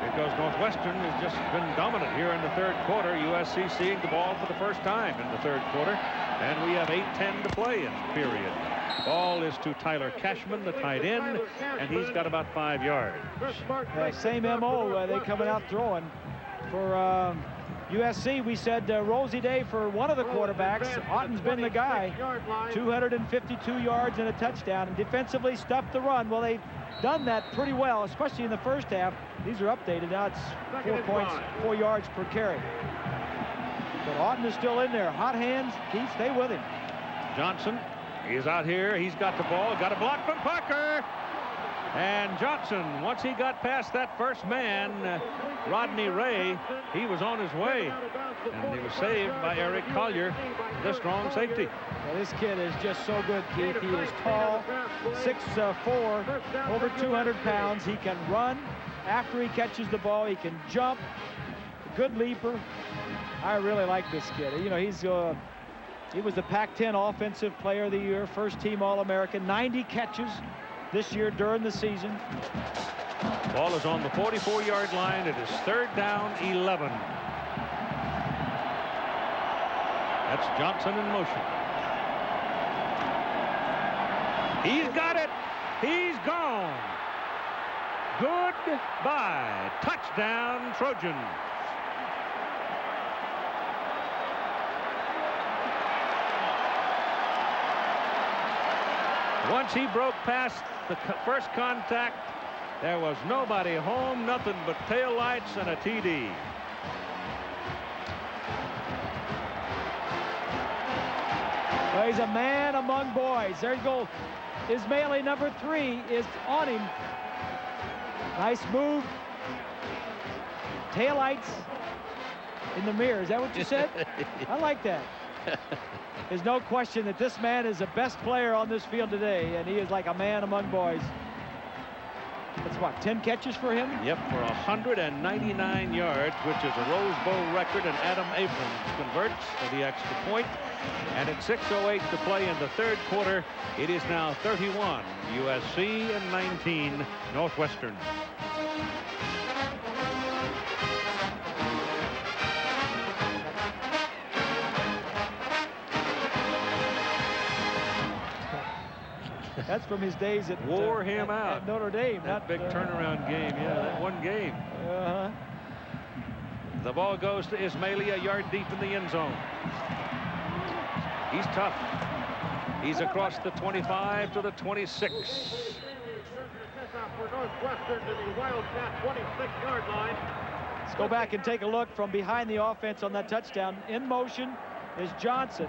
because Northwestern has just been dominant here in the 3rd quarter. USC seeing the ball for the first time in the 3rd quarter, and we have 8:10 to play in the period. Ball is to Tyler Cashman, the tight end, and he's got about 5 yards. Same MO, they coming out throwing. For USC, we said Rosie Day for one of the quarterbacks. Otten's been the guy. 252 yards and a touchdown, and defensively stuffed the run. Well, they've done that pretty well, especially in the first half. These are updated. Now it's 4 points, 4 yards per carry. But Otten is still in there. Hot hands. Keith, stay with him. Johnson, he's out here. He's got the ball. Got a block from Parker. And Johnson, once he got past that first man, Rodney Ray, he was on his way. And he was saved by Eric Collier, the strong safety. Well, this kid is just so good, Keith. He is tall, 6'4", over 200 pounds. He can run. After he catches the ball, he can jump. A good leaper. I really like this kid. You know, he was the Pac-10 Offensive Player of the Year, first team All-American, 90 catches this year during the season. Ball is on the 44-yard line. It is 3rd down, 11. That's Johnson in motion. He's got it. He's gone. Goodbye. Touchdown, Trojans. Once he broke past the first contact, there was nobody home, nothing but taillights and a TD. Well, he's a man among boys. There you go. Ismaili, number 3, is on him. Nice move. Taillights in the mirror. Is that what you said? I like that. There's no question that this man is the best player on this field today, and he is like a man among boys. That's what, 10 catches for him? Yep, for 199 yards, which is a Rose Bowl record, and Adam Abrams converts for the extra point. And at 6:08 to play in the 3rd quarter, it is now 31 USC and 19 Northwestern. That's from his days at Wore him out at Notre Dame. That big turnaround game. Yeah, that one game. The ball goes to Ismaili, a yard deep in the end zone. He's tough. He's across the 25 to the 26. For Northwestern to the Wildcat 26-yard line. Let's go back and take a look from behind the offense on that touchdown. In motion is Johnson.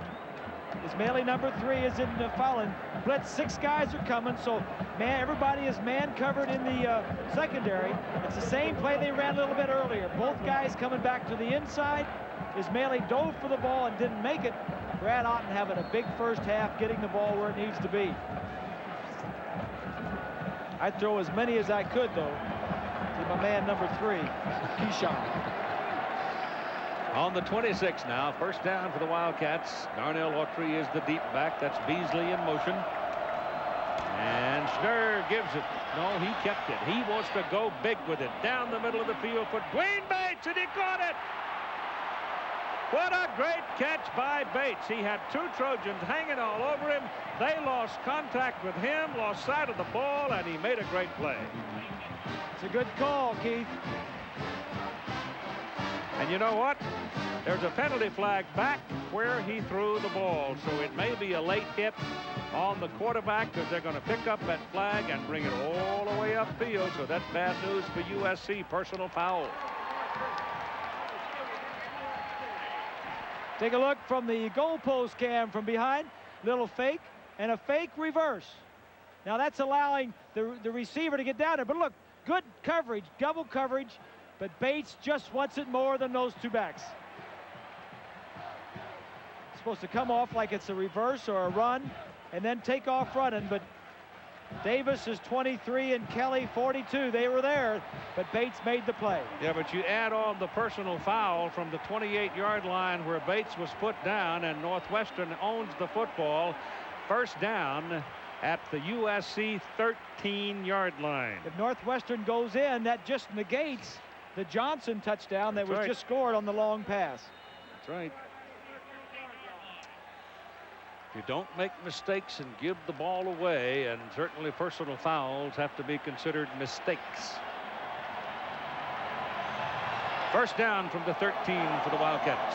Ismaili, number 3, is in the foul blitz. 6 guys are coming, so everybody is man covered in the secondary. It's the same play they ran a little bit earlier. Both guys coming back to the inside. Ismaili dove for the ball and didn't make it. Brad Otten having a big first half, getting the ball where it needs to be. I'd throw as many as I could, though, to my man number 3, Keyshawn. On the 26 now, 1st down for the Wildcats. Darnell Autry is the deep back. That's Beasley in motion. And Schnurr gives it. No, he kept it. He wants to go big with it. Down the middle of the field for Dwayne Bates, and he caught it. What a great catch by Bates. He had 2 Trojans hanging all over him. They lost contact with him, lost sight of the ball, and he made a great play. It's a good call, Keith. And you know what? There's a penalty flag back where he threw the ball. So it may be a late hit on the quarterback because they're going to pick up that flag and bring it all the way upfield. So that's bad news for USC. Personal foul. Take a look from the goalpost cam from behind. Little fake and a fake reverse. Now that's allowing the receiver to get down there. But look, good coverage, double coverage. But Bates just wants it more than those 2 backs. It's supposed to come off like it's a reverse or a run and then take off running. But Davis is 23 and Kelly 42. They were there, but Bates made the play. Yeah, but you add on the personal foul from the 28-yard line where Bates was put down, and Northwestern owns the football. 1st down at the USC 13-yard line. If Northwestern goes in, that just negates the Johnson touchdown that was just scored on the long pass. That's right. If you don't make mistakes and give the ball away, and certainly personal fouls have to be considered mistakes. 1st down from the 13 for the Wildcats.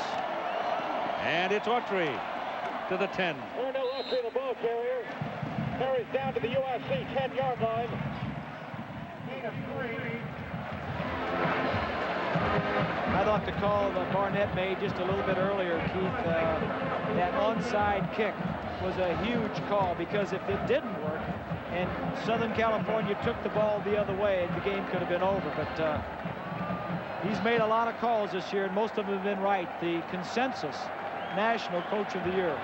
And it's Autry to the 10. Darnell Autry, the ball carrier, carries down to the USC 10-yard line. Gain of 3. I thought the call that Barnett made just a little bit earlier, Keith, that onside kick was a huge call, because if it didn't work and Southern California took the ball the other way, the game could have been over. But he's made a lot of calls this year, and most of them have been right. The consensus National Coach of the Year.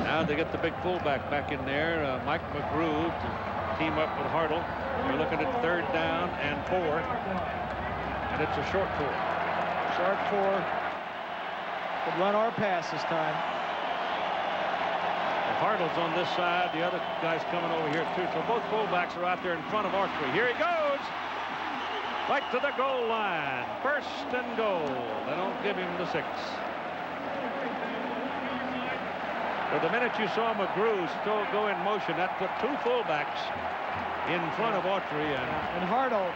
Now they get the big fullback back in there, Mike McGrew, to team up with Hartle. We're looking at 3rd down and 4. And it's a short 4. Short 4. Could run our pass this time. Hartle's on this side. The other guy's coming over here, too. So both fullbacks are out there in front of Autry. Here he goes. Right to the goal line. First and goal. They don't give him the 6. So the minute you saw McGrew still go in motion, that put 2 fullbacks in front of Autry. And Hartle,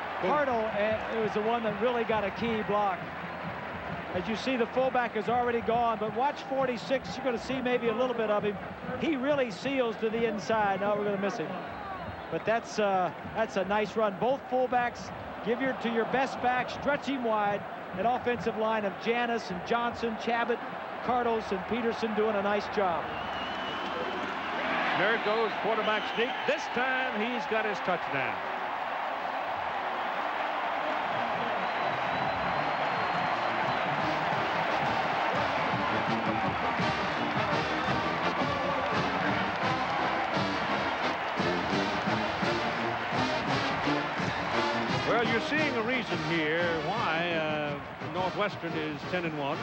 it was the one that really got a key block. As you see, the fullback is already gone, but watch 46. You're going to see maybe a little bit of him. He really seals to the inside. Now we're going to miss him. But that's a nice run. Both fullbacks, give to your best back, stretch him wide. An offensive line of Janis and Johnson, Chabot, Cardos, and Peterson doing a nice job. There goes quarterback sneak. This time he's got his touchdown. Well, you're seeing a reason here why Northwestern is 10-1.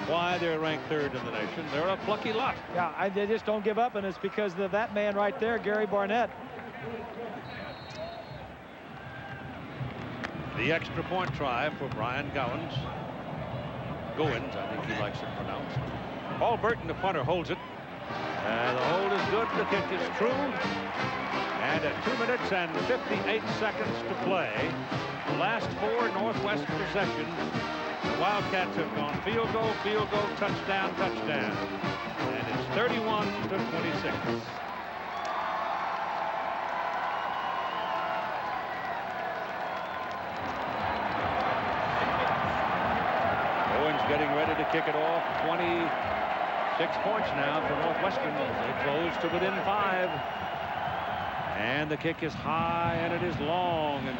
Why they're ranked 3rd in the nation. They're a plucky lot. Yeah, they just don't give up, and it's because of that man right there, Gary Barnett. The extra point try for Brian Goins, I think he likes it pronounced. Paul Burton, the punter, holds it. The hold is good. The kick is true. And at 2 minutes and 58 seconds to play, the last 4 Northwest possessions, the Wildcats have gone field goal, touchdown, touchdown. And it's 31-26. Owen's getting ready to kick it off. 26 points now for Northwestern. They close to within 5. And the kick is high and it is long and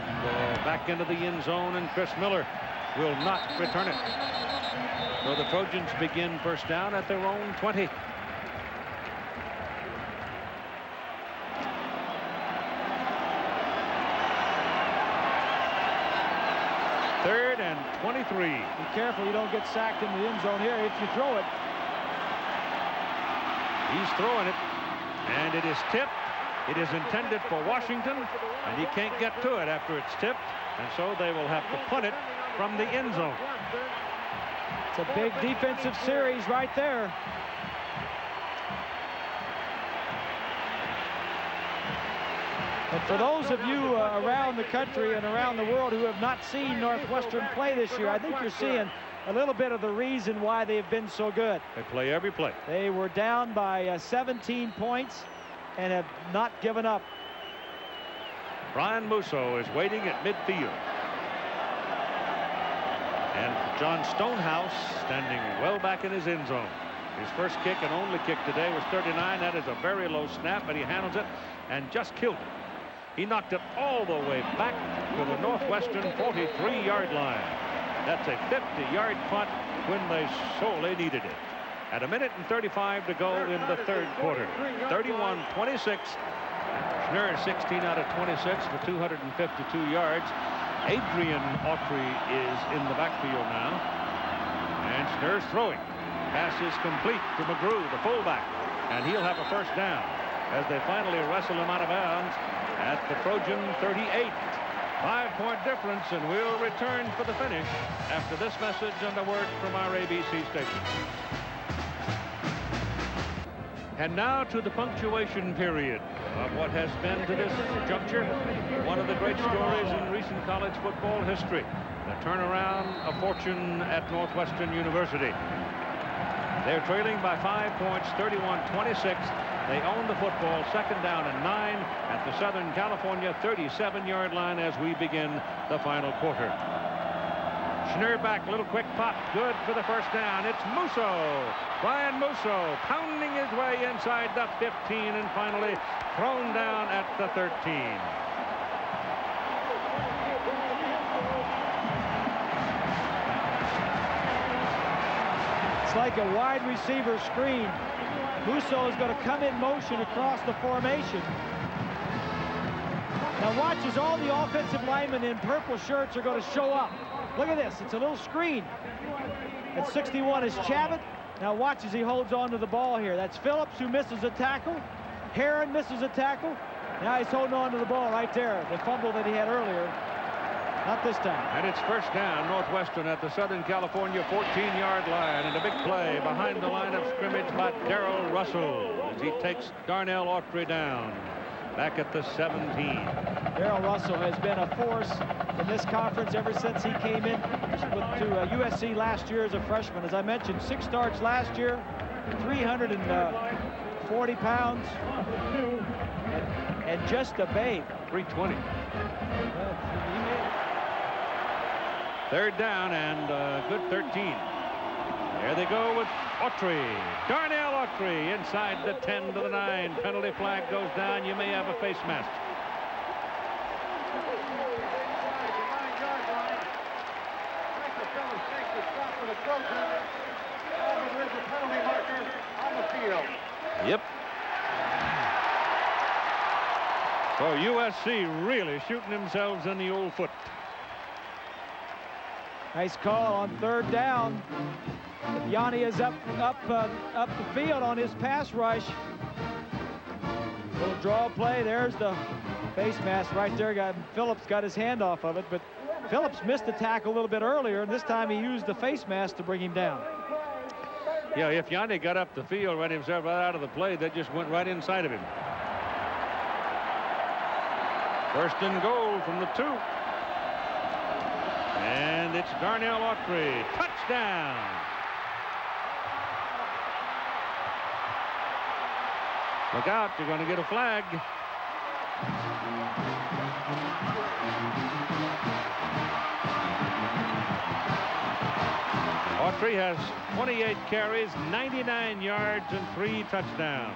back into the end zone, and Chris Miller will not return it. So the Trojans begin first down at their own 20. Third and 23. Be careful you don't get sacked in the end zone here if you throw it. He's throwing it, and it is tipped. It is intended for Washington, and he can't get to it after it's tipped, and so they will have to punt it from the end zone. It's a big defensive series right there. And for those of you around the country and around the world who have not seen Northwestern play this year, I think you're seeing a little bit of the reason why they've been so good. They play every play. They were down by 17 points and have not given up. Brian Musso is waiting at midfield. And John Stonehouse standing well back in his end zone. His first kick and only kick today was 39. That is a very low snap, but he handles it and just killed it. He knocked it all the way back to the Northwestern 43-yard line. That's a 50-yard punt when they sorely needed it. At 1:35 to go in the 3rd quarter. 31-26. Schnurr 16 out of 26 for 252 yards. Adrian Autry is in the backfield now. And Schnurr's throwing. Pass is complete to McGrew, the fullback. And he'll have a first down as they finally wrestle him out of bounds at the Trojan 38. 5-point difference, and we'll return for the finish after this message and a word from our ABC station. And now to the punctuation period of what has been to this juncture one of the great stories in recent college football history. The turnaround of fortune at Northwestern University. They're trailing by 5 points, 31-26. They own the football, 2nd down and 9 at the Southern California 37-yard line as we begin the final quarter. Schnurr back, little quick pop, good for the first down. It's Musso, Brian Musso, pounding his way inside the 15 and finally thrown down at the 13. It's like a wide receiver screen. Musso is going to come in motion across the formation. Now watch as all the offensive linemen in purple shirts are going to show up. Look at this. It's a little screen. At 61 is Chabot. Now watch as he holds on to the ball here. That's Phillips who misses a tackle. Heron misses a tackle. Now he's holding on to the ball right there. The fumble that he had earlier. Not this time. And it's first down, Northwestern at the Southern California 14-yard line. And a big play behind the line of scrimmage by Darrell Russell as he takes Darnell Autry down back at the 17. Darrell Russell has been a force in this conference ever since he came in to USC last year as a freshman. As I mentioned, 6 starts last year, 340 pounds, and just a babe. 320. Third down and good 13. There they go with Autry. Darnell Autry inside the 10 to the 9. Penalty flag goes down. You may have a face mask. Yep. So USC really shooting themselves in the old foot. Nice call on third down. If Yanni is up the field on his pass rush. Little draw play. There's the face mask right there. Phillips got his hand off of it, but Phillips missed the tackle a little bit earlier, and this time he used the face mask to bring him down. Yeah, if Yanni got up the field, ran himself right out of the play, that just went right inside of him. First and goal from the 2. And it's Darnell Autry. Touchdown. Look out, you're going to get a flag. Autry has 28 carries, 99 yards, and 3 touchdowns.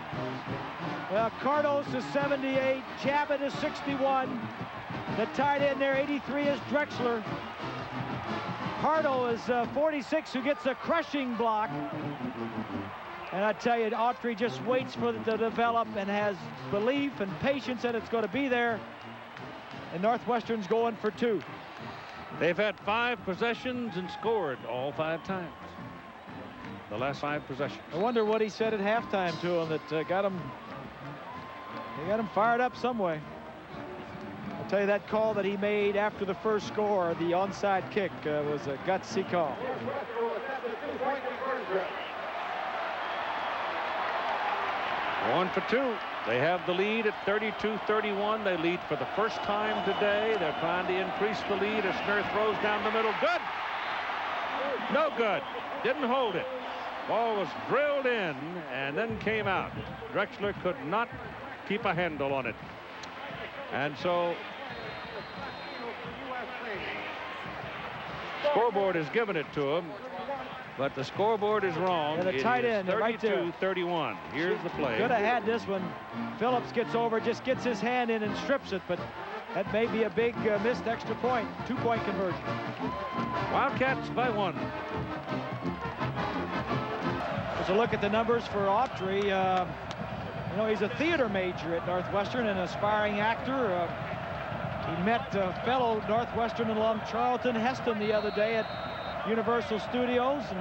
Well, Cardos is 78, Chabot is 61. The tight end there, 83, is Drexler. Pardo is 46, who gets a crushing block. And I tell you, Autry just waits for it to develop and has belief and patience that it's going to be there. And Northwestern's going for 2. They've had 5 possessions and scored all 5 times. The last 5 possessions. I wonder what he said at halftime to him that got him fired up some way. I'll tell you, that call that he made after the first score, the onside kick, was a gutsy call. One for 2. They have the lead at 32-31. They lead for the first time today. They're trying to increase the lead as Schnurr throws down the middle. Good. No good. Didn't hold it. Ball was drilled in and then came out. Drexler could not keep a handle on it. And so scoreboard has given it to him, but the scoreboard is wrong. And the tight end right there. 32-31. Here's the play. Could have had this one. Phillips gets over, just gets his hand in and strips it, but that may be a big missed extra point. 2-point conversion. Wildcats by 1. There's a look at the numbers for Autry. You know, he's a theater major at Northwestern, an aspiring actor. He met fellow Northwestern alum Charlton Heston the other day at Universal Studios, and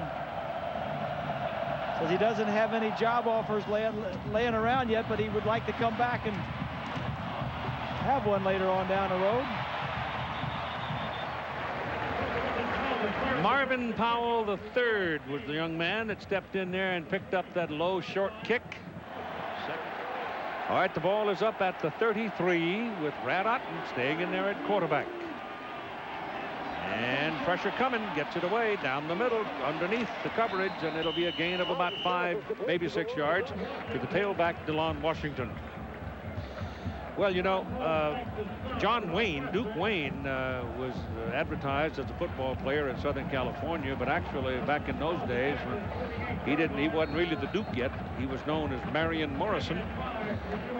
says he doesn't have any job offers laying around yet, but he would like to come back and have one later on down the road. Marvin Powell III was the young man that stepped in there and picked up that low short kick. All right, the ball is up at the 33 with Brad Otten staying in there at quarterback. And pressure coming, gets it away down the middle underneath the coverage, and it'll be a gain of about 5, maybe 6 yards to the tailback, DeLon Washington. Well, you know, John Wayne, Duke Wayne, was advertised as a football player in Southern California, but actually back in those days when he wasn't really the Duke yet. He was known as Marion Morrison.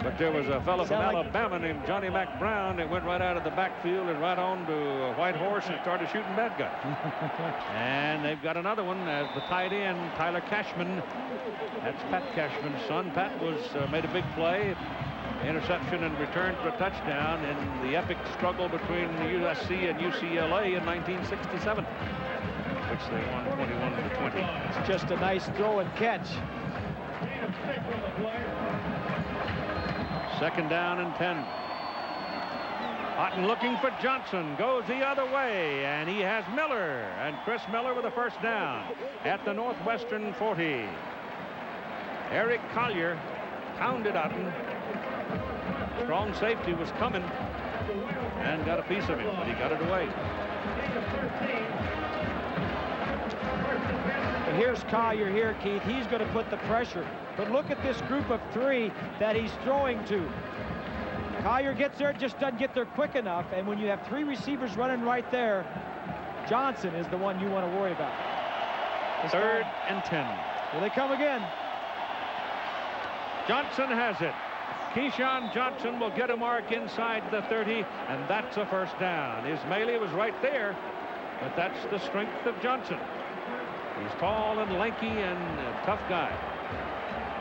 But there was a fellow from Alabama named Johnny Mac Brown that went right out of the backfield and right on to a white horse and started shooting bad guys. And they've got another one as the tight end, Tyler Cashman. That's Pat Cashman's son. Pat was made a big play, interception and return for a touchdown in the epic struggle between USC and UCLA in 1967. which they won 21-20. It's just a nice throw and catch. 2nd down and 10. Otten looking for Johnson, goes the other way, and he has Miller, and Chris Miller with a 1st down at the Northwestern 40. Eric Collier pounded Otten. Strong safety was coming and got a piece of him, but he got it away. But here's Collier here, Keith. He's going to put the pressure. But look at this group of 3 that he's throwing to. Collier gets there, just doesn't get there quick enough. And when you have 3 receivers running right there, Johnson is the one you want to worry about. 3rd and 10. Here they come again. Johnson has it. Keyshawn Johnson will get a mark inside the 30, and that's a 1st down. Ismaili was right there, but that's the strength of Johnson. He's tall and lanky and a tough guy.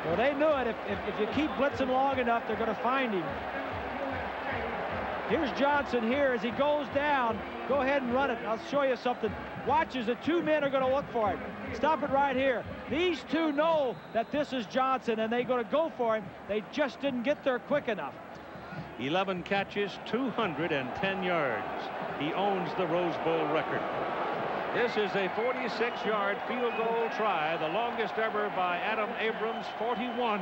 Well, they knew it. If you keep blitzing long enough, they're going to find him. Here's Johnson here as he goes down. Go ahead and run it. I'll show you something. Watch as the 2 men are going to look for it. Stop it right here. These 2 know that this is Johnson, and they're going to go for him. They just didn't get there quick enough. 11 catches, 210 yards. He owns the Rose Bowl record. This is a 46-yard field goal try, the longest ever by Adam Abrams, 41.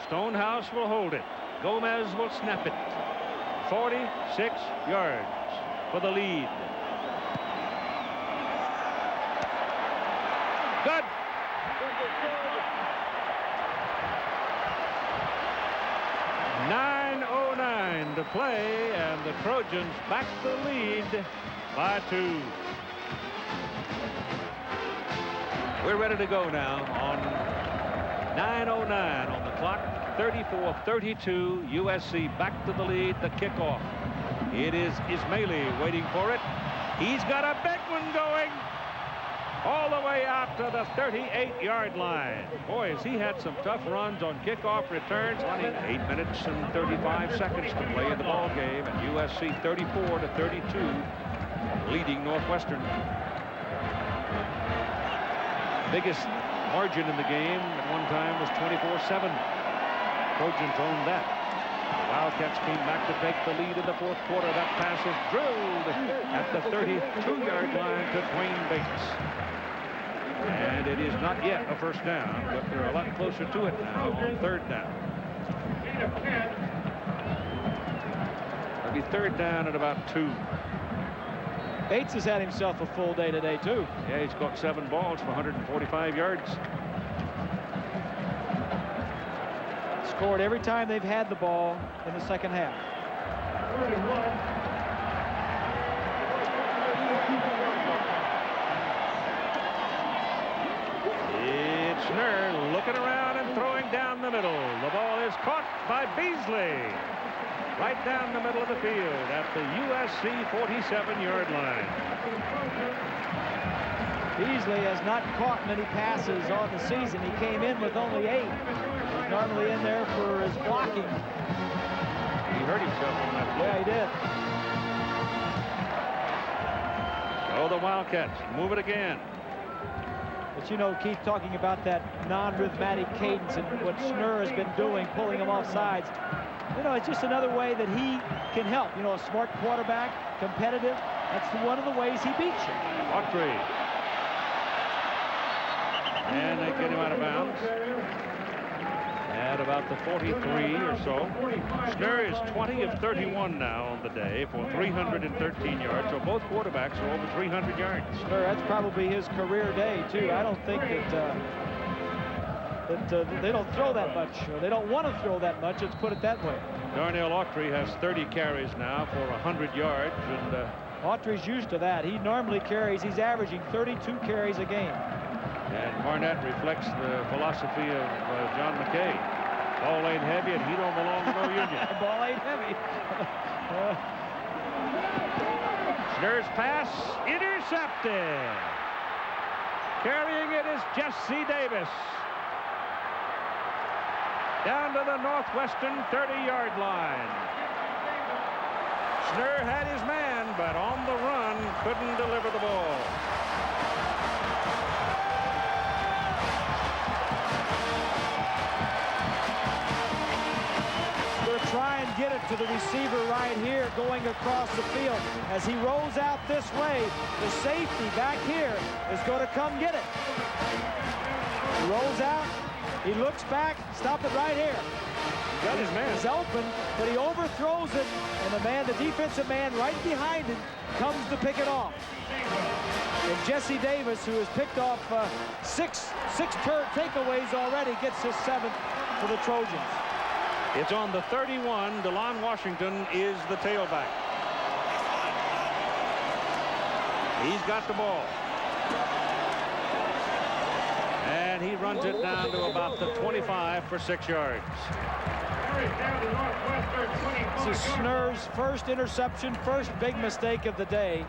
Stonehouse will hold it. Gomez will snap it. 46 yards for the lead. Good. .909 to play, and the Trojans back the lead by 2. We're ready to go now on 9:09 on the clock. 34-32. USC back to the lead. The kickoff. It is Ismaili waiting for it. He's got a big one going all the way out to the 38-yard line. Boy, has he had some tough runs on kickoff returns. 8 minutes and 35 seconds to play in the ball game, and USC 34-32 leading Northwestern. Biggest margin in the game at one time was 24-7. Trojans owned that. The Wildcats came back to take the lead in the 4th quarter. That pass is drilled at the 32-yard line to Dwayne Bates. And it is not yet a 1st down, but they're a lot closer to it now on 3rd down. It'll be 3rd down at about 2. Bates has had himself a full day today, too. Yeah, he's caught 7 balls for 145 yards. Scored every time they've had the ball in the 2nd half. It's Schnurr looking around and throwing down the middle. The ball is caught by Beasley right down the middle of the field at the USC 47-yard line. Beasley has not caught many passes on the season. He came in with only 8. He's normally in there for his blocking. He hurt himself on that play. Yeah, he did. Oh, the Wildcats move it again. But you know, Keith, talking about that non-rhythmic cadence and what Schnurr has been doing, pulling him off sides. You know, it's just another way that he can help. You know, a smart quarterback, competitive. That's one of the ways he beats you. Autry. And they get him out of bounds at about the 43 or so. Schnurr is 20 of 31 now on the day for 313 yards. So both quarterbacks are over 300 yards. Schnurr, that's probably his career day, too. I don't think that they don't throw that much, or they don't want to throw that much. Let's put it that way. Darnell Autry has 30 carries now for 100 yards. And Autry's used to that. He normally carries, he's averaging 32 carries a game. And Barnett reflects the philosophy of John McKay. Ball ain't heavy and he don't belong to no union. Ball ain't heavy. Schnurr's pass intercepted. Carrying it is Jesse Davis. Down to the Northwestern 30-yard line. Schnurr had his man. but on the run, couldn't deliver the ball. Try and get it to the receiver right here going across the field. As he rolls out this way, the safety back here is going to come get it. He rolls out, he looks back, stop it right here. Got his man. He's open, but he overthrows it, and the defensive man right behind him comes to pick it off. And Jesse Davis, who has picked off six takeaways already, gets his 7th for the Trojans. It's on the 31. DeLon Washington is the tailback. He's got the ball. And he runs it down to about the 25 for 6 yards. This is Snur's first interception, first big mistake of the day.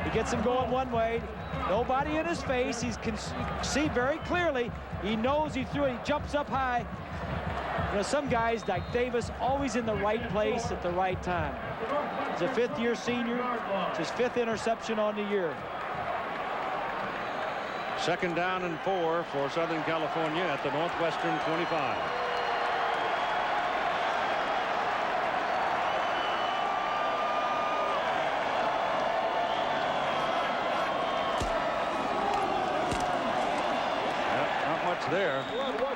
He gets him going one way. Nobody in his face. He can see very clearly. He knows he threw it. He jumps up high. You know, some guys like Davis always in the right place at the right time. He's a 5th-year senior. It's his 5th interception on the year. 2nd down and 4 for Southern California at the Northwestern 25. There.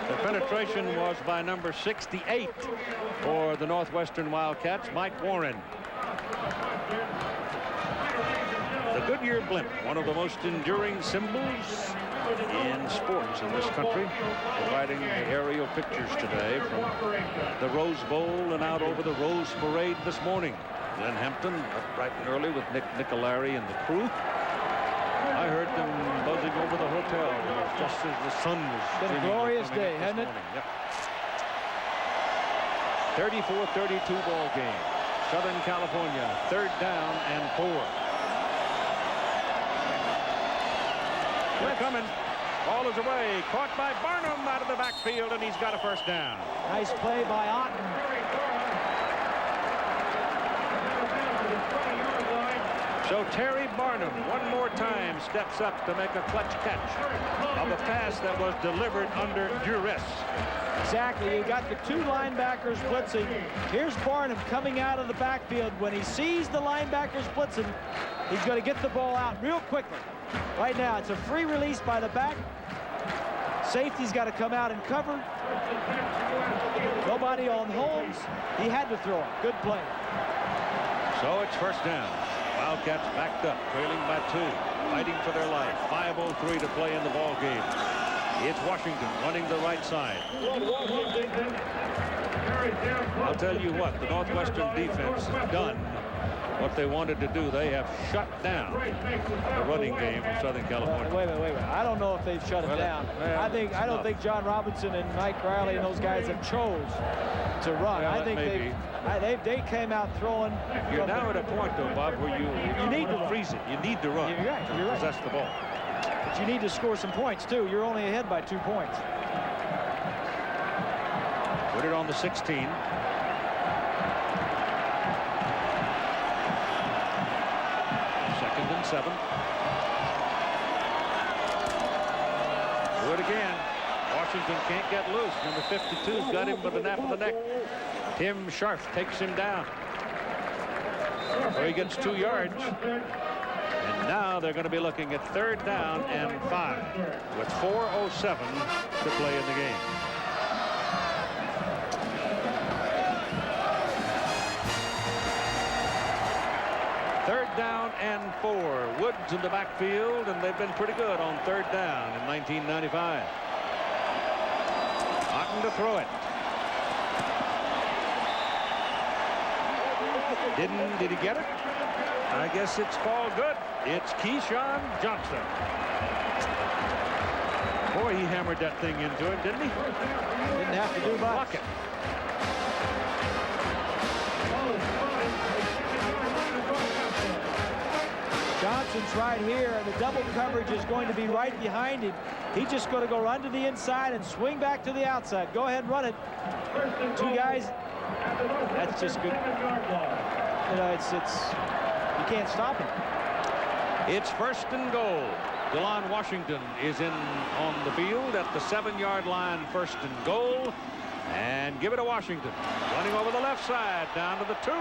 The penetration was by number 68 for the Northwestern Wildcats, Mike Warren. The Goodyear blimp, one of the most enduring symbols in sports in this country, providing the aerial pictures today from the Rose Bowl and out over the Rose Parade this morning. Glenn Hampton up bright and early with Nick Nicolari and the crew. I heard them buzzing over the hotel just as the sun was. Been a glorious day, hasn't it? Yep. 34-32 ball game. Southern California, 3rd down and 4. They're coming. Ball is away. Caught by Barnum out of the backfield, and he's got a 1st down. Nice play by Otten. So Terry Barnum one more time steps up to make a clutch catch of a pass that was delivered under duress. Exactly. You got the 2 linebackers blitzing. Here's Barnum coming out of the backfield. When he sees the linebackers blitzing, he's going to get the ball out real quickly. Right now, it's a free release by the back. Safety's got to come out and cover. Nobody on Holmes. He had to throw it. Good play. So it's 1st down. Wildcats backed up, trailing by 2, fighting for their life. 5:03 to play in the ball game. It's Washington running the right side. I'll tell you what, the Northwestern defense has done what they wanted to do. They have shut down the running game of Southern California. Wait a minute. I don't know if they've shut it down. I don't think John Robinson and Mike Riley and those guys have chose to run. Well, I think they came out throwing. You're now at a point, though, Bob, where you need to freeze it. You need to run. You're right. Possess the ball. But you need to score some points, too. You're only ahead by 2 points. Put it on the 16. Second and 7. Do it again. Washington can't get loose. Number 52's got him by the nape of the neck. Tim Scharf takes him down. So he gets 2 yards. And now they're going to be looking at 3rd down and 5 with 4:07 to play in the game. Third down and 4. Woods in the backfield, and they've been pretty good on 3rd down in 1995. Otten to throw it. Did he get it? I guess it's called good. It's Keyshawn Johnson. Boy, he hammered that thing into him, didn't he? Didn't have to do much. Block it. Johnson's right here, and the double coverage is going to be right behind him. He's just going to go run to the inside and swing back to the outside. Go ahead and run it. 2 guys. That's just good. You know, You can't stop him. It's 1st and goal. DeLon Washington is in on the field at the 7-yard line. 1st and goal. And give it to Washington. Running over the left side down to the 2.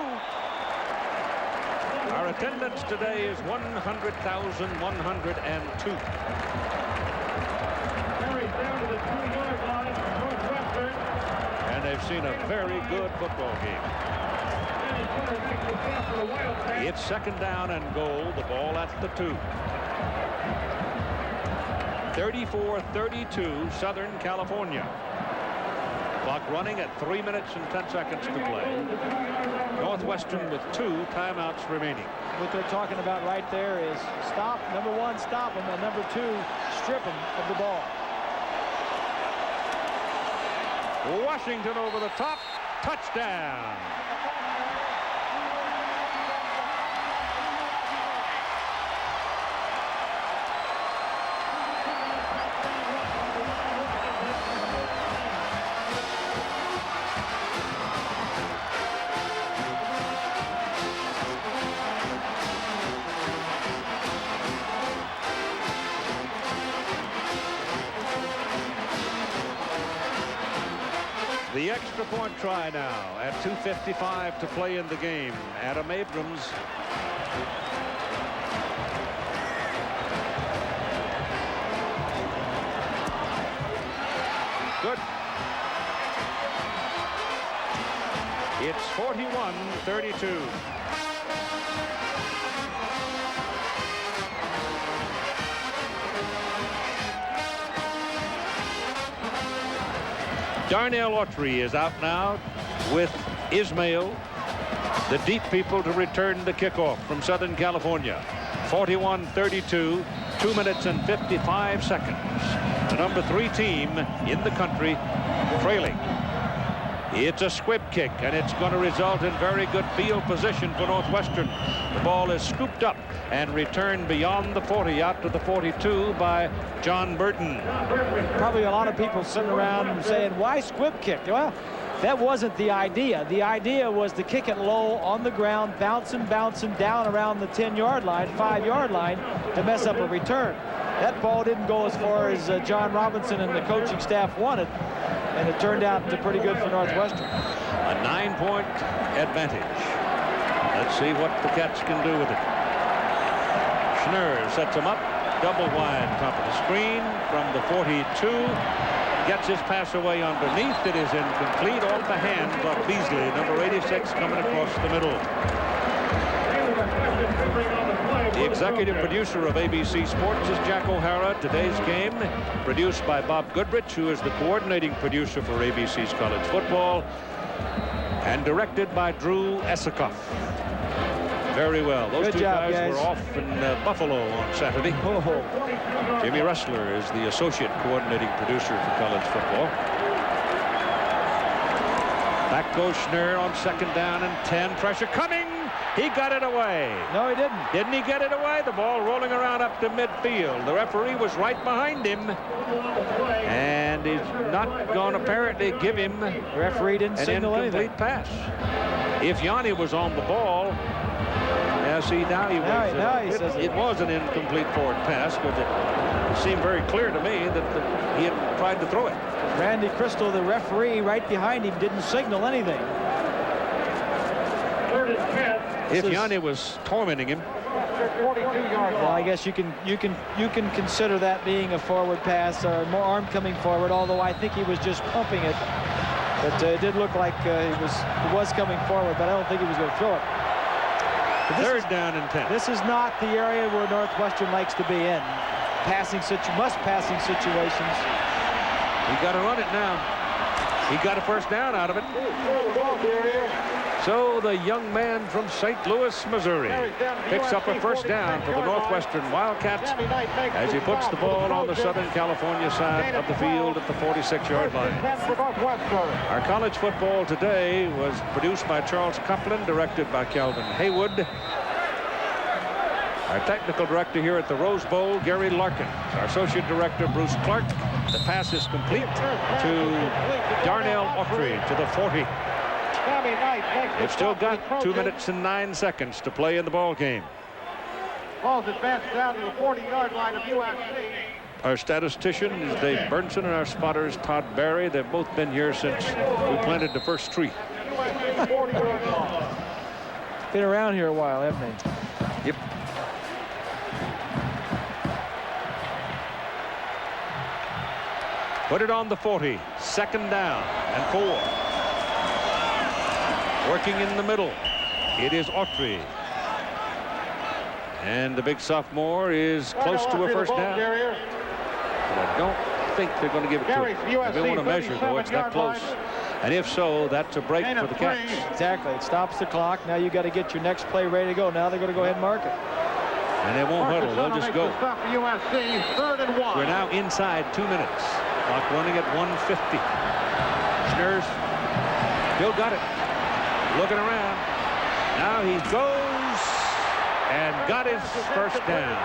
Our attendance today is 100,102. And they've seen a very good football game. It's 2nd down and goal. The ball at the 2. 34-32 Southern California. Clock running at 3 minutes and 10 seconds to play. Northwestern with 2 timeouts remaining. What they're talking about right there is stop. Number 1, stop him, and number 2, strip him of the ball. Washington over the top. Touchdown. The extra point try now at 2:55 to play in the game. Adam Abrams. Good. It's 41-32. Darnell Autry is out now with Ismail, the deep people, to return the kickoff from Southern California. 41-32, 2 minutes and 55 seconds. The number 3 team in the country trailing. It's a squib kick, and it's going to result in very good field position for Northwestern. The ball is scooped up and returned beyond the 40 out to the 42 by John Burton. Probably a lot of people sitting around and saying, why squib kick? Well, that wasn't the idea. The idea was to kick it low on the ground, bouncing down around the 10-yard line, 5-yard line to mess up a return. That ball didn't go as far as John Robinson and the coaching staff wanted, and it turned out pretty good for Northwestern. A 9-point advantage. Let's see what the Cats can do with it. Schnurr sets him up, double wide, top of the screen from the 42. Gets his pass away underneath. It is incomplete, off the hands of Beasley, number 86, coming across the middle. The executive producer of ABC Sports is Jack O'Hara. Today's game produced by Bob Goodrich, who is the coordinating producer for ABC's college football, and directed by Drew Esikoff. Very well. Those two guys were off in Buffalo on Saturday. Jimmy Ressler is the associate coordinating producer for college football. Back goes Schnurr on 2nd down and 10. Pressure coming. He got it away. No, he didn't. Didn't he get it away? The ball rolling around up to midfield. The referee was right behind him. And he's not going to apparently give him the referee didn't signal an incomplete pass. If Yanni was on the ball, see, now he was. It was an incomplete forward pass, but it seemed very clear to me that he had tried to throw it. Randy Crystal, the referee, right behind him, didn't signal anything. If Yanni was tormenting him. Well, I guess you can consider that being a forward pass or more arm coming forward, although I think he was just pumping it. But it did look like he was coming forward, but I don't think he was going to throw it. 3rd down and 10. This is not the area where Northwestern likes to be in. Passing situations. He got to run it now. He got a 1st down out of it. So the young man from St. Louis, Missouri, picks up a 1st down for the Northwestern Wildcats as he puts the ball on the Southern California side of the field at the 46-yard line. Our college football today was produced by Charles Coughlin, directed by Calvin Haywood. Our technical director here at the Rose Bowl, Gary Larkin. Our associate director, Bruce Clark. The pass is complete to Darnell Autry to the 40. Miami Knight makes They've still got 2 minutes and 9 seconds to play in the ball game. Ball's advanced down to the 40-yard line of USC. Our statistician is Dave Burnson, and our spotter is Todd Barry. They've both been here since we planted the first tree. Been around here a while, haven't they? Yep. Put it on the 40. Second down and 4. Working in the middle. It is Autry. And the big sophomore is close to a first down. But I don't think they're going to give it to him. They want to measure, though. It's that close. And if so, that's a break for the Cats. Exactly. It stops the clock. Now you got to get your next play ready to go. Now they're going to go ahead and mark it. And they won't huddle. They'll just go. USC, 3rd and 1. We're now inside 2 minutes. Clock running at 1:50. Schnurz still got it. Looking around. Now he goes and got his first down.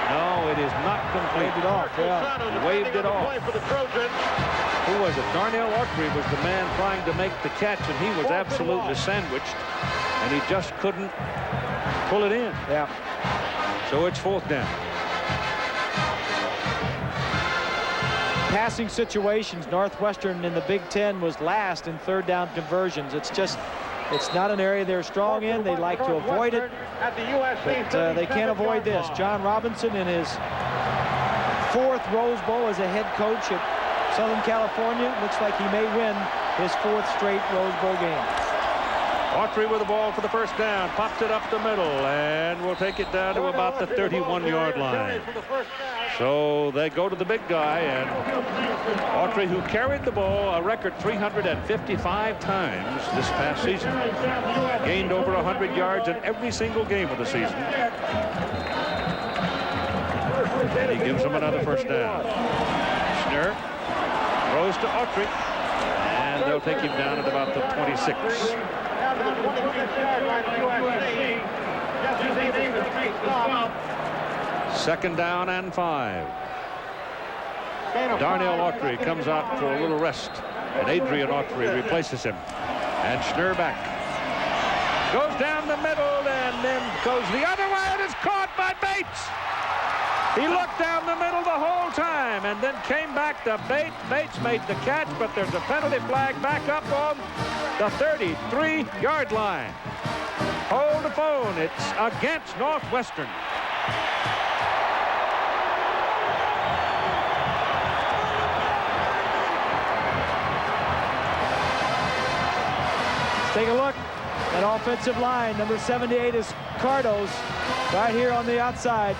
No, it is not complete. Waved it off. Yeah. He waved it off. Who was it? Darnell Autry was the man trying to make the catch, and he was absolutely sandwiched, and he just couldn't pull it in. Yeah. So it's 4th down. Passing situations, Northwestern in the Big Ten was last in 3rd down conversions. It's not an area they're strong in. They like to avoid it, but they can't avoid this. John Robinson in his 4th Rose Bowl as a head coach at Southern California. Looks like he may win his 4th straight Rose Bowl game. Autry with the ball for the first down, pops it up the middle, and will take it down to about the 31-yard line. So they go to the big guy, and Autry, who carried the ball a record 355 times this past season, gained over 100 yards in every single game of the season. And he gives them another first down. Schnurr throws to Autry, and they'll take him down at about the 26. Down to the 26-yard line of USC. Just as they made the 3 stop. 2nd down and 5. Darnell Autry comes out for a little rest, and Adrian Autry replaces him. And Schnurr back. Goes down the middle and then goes the other way, and is caught by Bates. He looked down the middle the whole time and then came back to Bates. Bates made the catch, but there's a penalty flag back up on the 33-yard line. Hold the phone. It's against Northwestern. Let's take a look at offensive line. Number 78 is Cardos right here on the outside.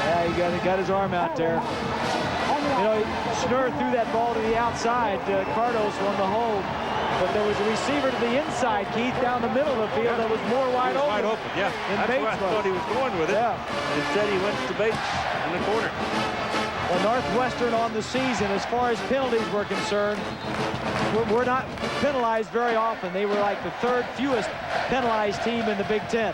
Yeah, he got his arm out there. You know, Schnurr threw that ball to the outside. Cardos won the hold. But there was a receiver to the inside, Keith, down the middle of the field that was more wide open. Wide open, yeah. That's where I thought he was going with it. Yeah. Instead, he went to Bates in the corner. Well, Northwestern on the season, as far as penalties were concerned, we're not penalized very often. They were like the 3rd fewest penalized team in the Big Ten.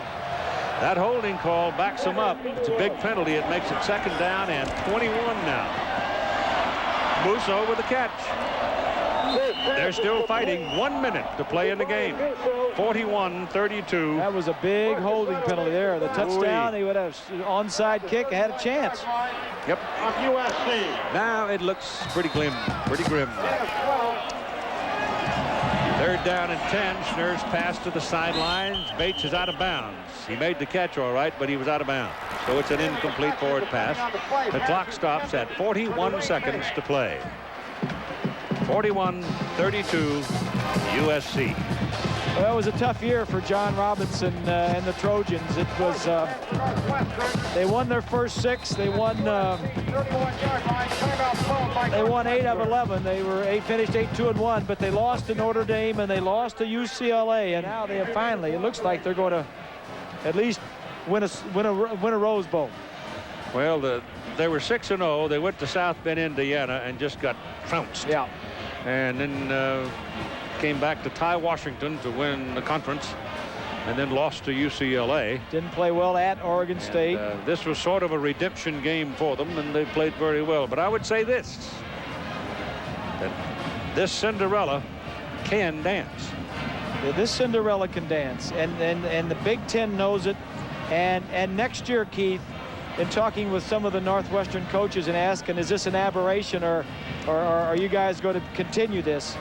That holding call backs them up. It's a big penalty. It makes it 2nd down and 21 now. Musso with the catch. They're still fighting. 1 minute to play in the game. 41-32. That was a big holding penalty there. The touchdown, he would have onside kick, had a chance. Yep. Now it looks pretty grim. 3rd down and 10. Schnurr's pass to the sidelines. Bates is out of bounds. He made the catch all right, but he was out of bounds. So it's an incomplete forward pass. The clock stops at 41 seconds to play. 41-32 USC. Well, it was a tough year for John Robinson and the Trojans. It was they won their first 6. They won 8 of 11. They finished 8-2-1, but they lost to Notre Dame and they lost to UCLA, and now they have finally, it looks like they're going to at least win a Rose Bowl. Well, they were 6-0. They went to South Bend, Indiana, and just got trounced. Yeah. And then came back to Ty Washington to win the conference, and then lost to UCLA. Didn't play well at Oregon State. This was sort of a redemption game for them, and they played very well. But I would say this, that this Cinderella can dance. Yeah, this Cinderella can dance, and the Big Ten knows it. And next year, Keith, in talking with some of the Northwestern coaches and asking, is this an aberration, or are you guys going to continue this?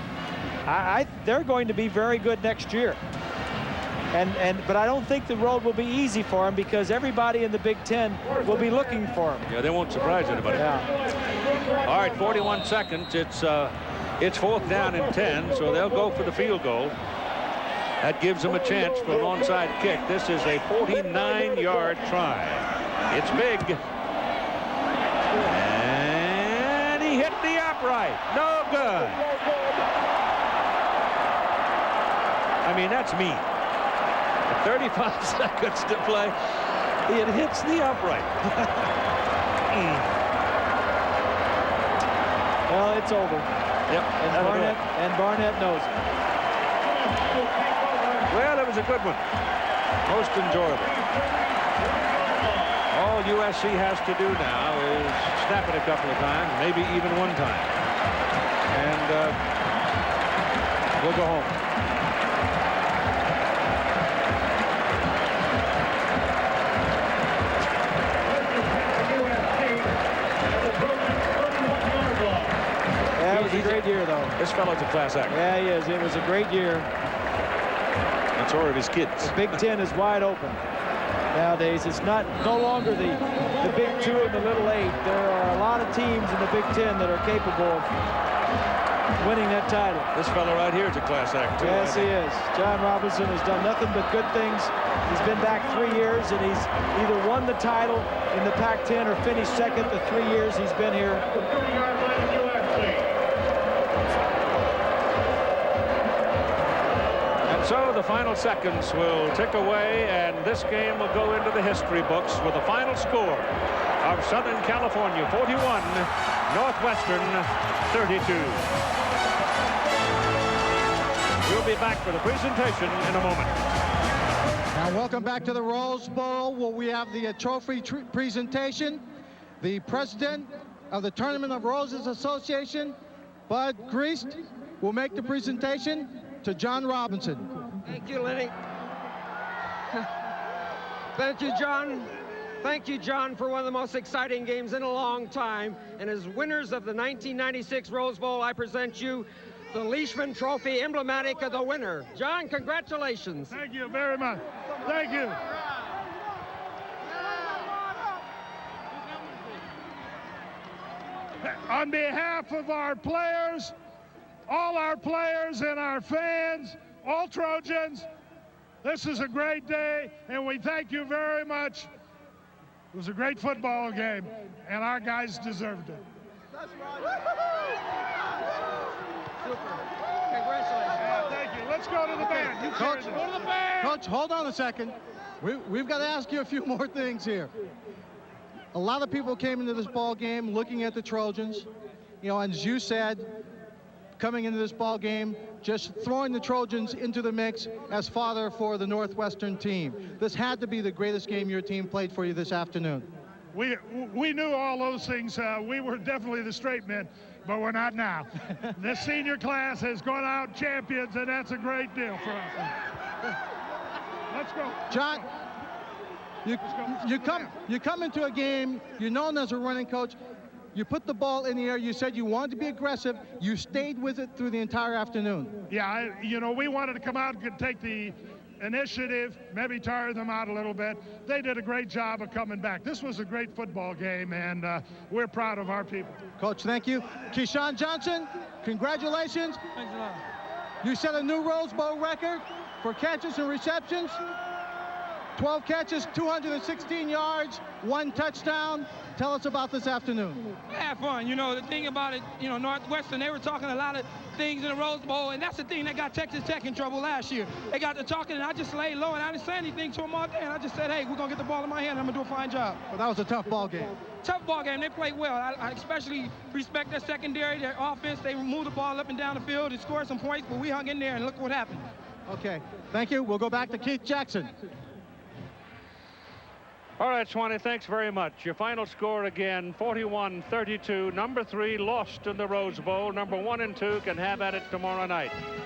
They're going to be very good next year. But I don't think the road will be easy for them, because everybody in the Big Ten will be looking for them. Yeah, they won't surprise anybody. Yeah. All right, 41 seconds. It's 4th down and 10, so they'll go for the field goal. That gives them a chance for an onside kick. This is a 49-yard try. It's big. And he hit the upright. No good. I mean, that's mean. 35 seconds to play. It hits the upright. Well, it's over. Yep. And Barnett knows it. Well, it was a good one. Most enjoyable. All USC has to do now is snap it a couple of times, maybe even one time. And we'll go home. Yeah, it was a great year, though. This fellow's a class act. Yeah, he is. It was a great year. And so are his kids. The Big Ten is wide open nowadays. It's no longer the Big Two and the Little Eight. There are a lot of teams in the Big Ten that are capable of winning that title. This fellow right here is a class act, too. Yes, he is. John Robinson has done nothing but good things. He's been back 3 years, and he's either won the title in the Pac-10 or finished second the 3 years he's been here. So the final seconds will tick away, and this game will go into the history books with a final score of Southern California 41, Northwestern 32. We'll be back for the presentation in a moment. Now, welcome back to the Rose Bowl, where we have the trophy presentation. The president of the Tournament of Roses Association, Bud Greast, will make the presentation to John Robinson. Thank you, Lenny. Thank you, John. Thank you, John, for one of the most exciting games in a long time. And as winners of the 1996 Rose Bowl, I present you the Leishman Trophy, emblematic of the winner. John, congratulations. Thank you very much. Thank you. On behalf of our players, all our players and our fans, all Trojans, this is a great day, and we thank you very much. It was a great football game, and our guys deserved it. That's right. Super. Congratulations. Yeah, thank you. Let's go to the band. You Coach, go to the band. Coach, hold on a second. We've got to ask you a few more things here. A lot of people came into this ball game looking at the Trojans. You know, and as you said, coming into this ball game, just throwing the Trojans into the mix as father for the Northwestern team. This had to be the greatest game your team played for you this afternoon. We knew all those things. We were definitely the straight men, but we're not now. This senior class has gone out champions, and that's a great deal for us. Let's go. John, you come into a game, you're known as a running coach. You put the ball in the air. You said you wanted to be aggressive. You stayed with it through the entire afternoon. Yeah, we wanted to come out and take the initiative, maybe tire them out a little bit. They did a great job of coming back. This was a great football game, and we're proud of our people. Coach, thank you. Keyshawn Johnson, congratulations. Thanks a lot. You set a new Rose Bowl record for catches and receptions. 12 catches, 216 yards, 1 touchdown. Tell us about this afternoon. Have fun. You know, the thing about it, Northwestern, they were talking a lot of things in the Rose Bowl, and that's the thing that got Texas Tech in trouble last year. They got to talking, and I just laid low, and I didn't say anything to them all day, and I just said, hey, we're going to get the ball in my hand, and I'm going to do a fine job. But that was a tough ball game. Tough ball game. They played well. I especially respect their secondary, their offense. They moved the ball up and down the field and scored some points, but we hung in there, and look what happened. Okay, thank you. We'll go back to Keith Jackson. All right, Swanee, thanks very much. Your final score again, 41-32. Number 3 lost in the Rose Bowl. Number 1 and 2 can have at it tomorrow night.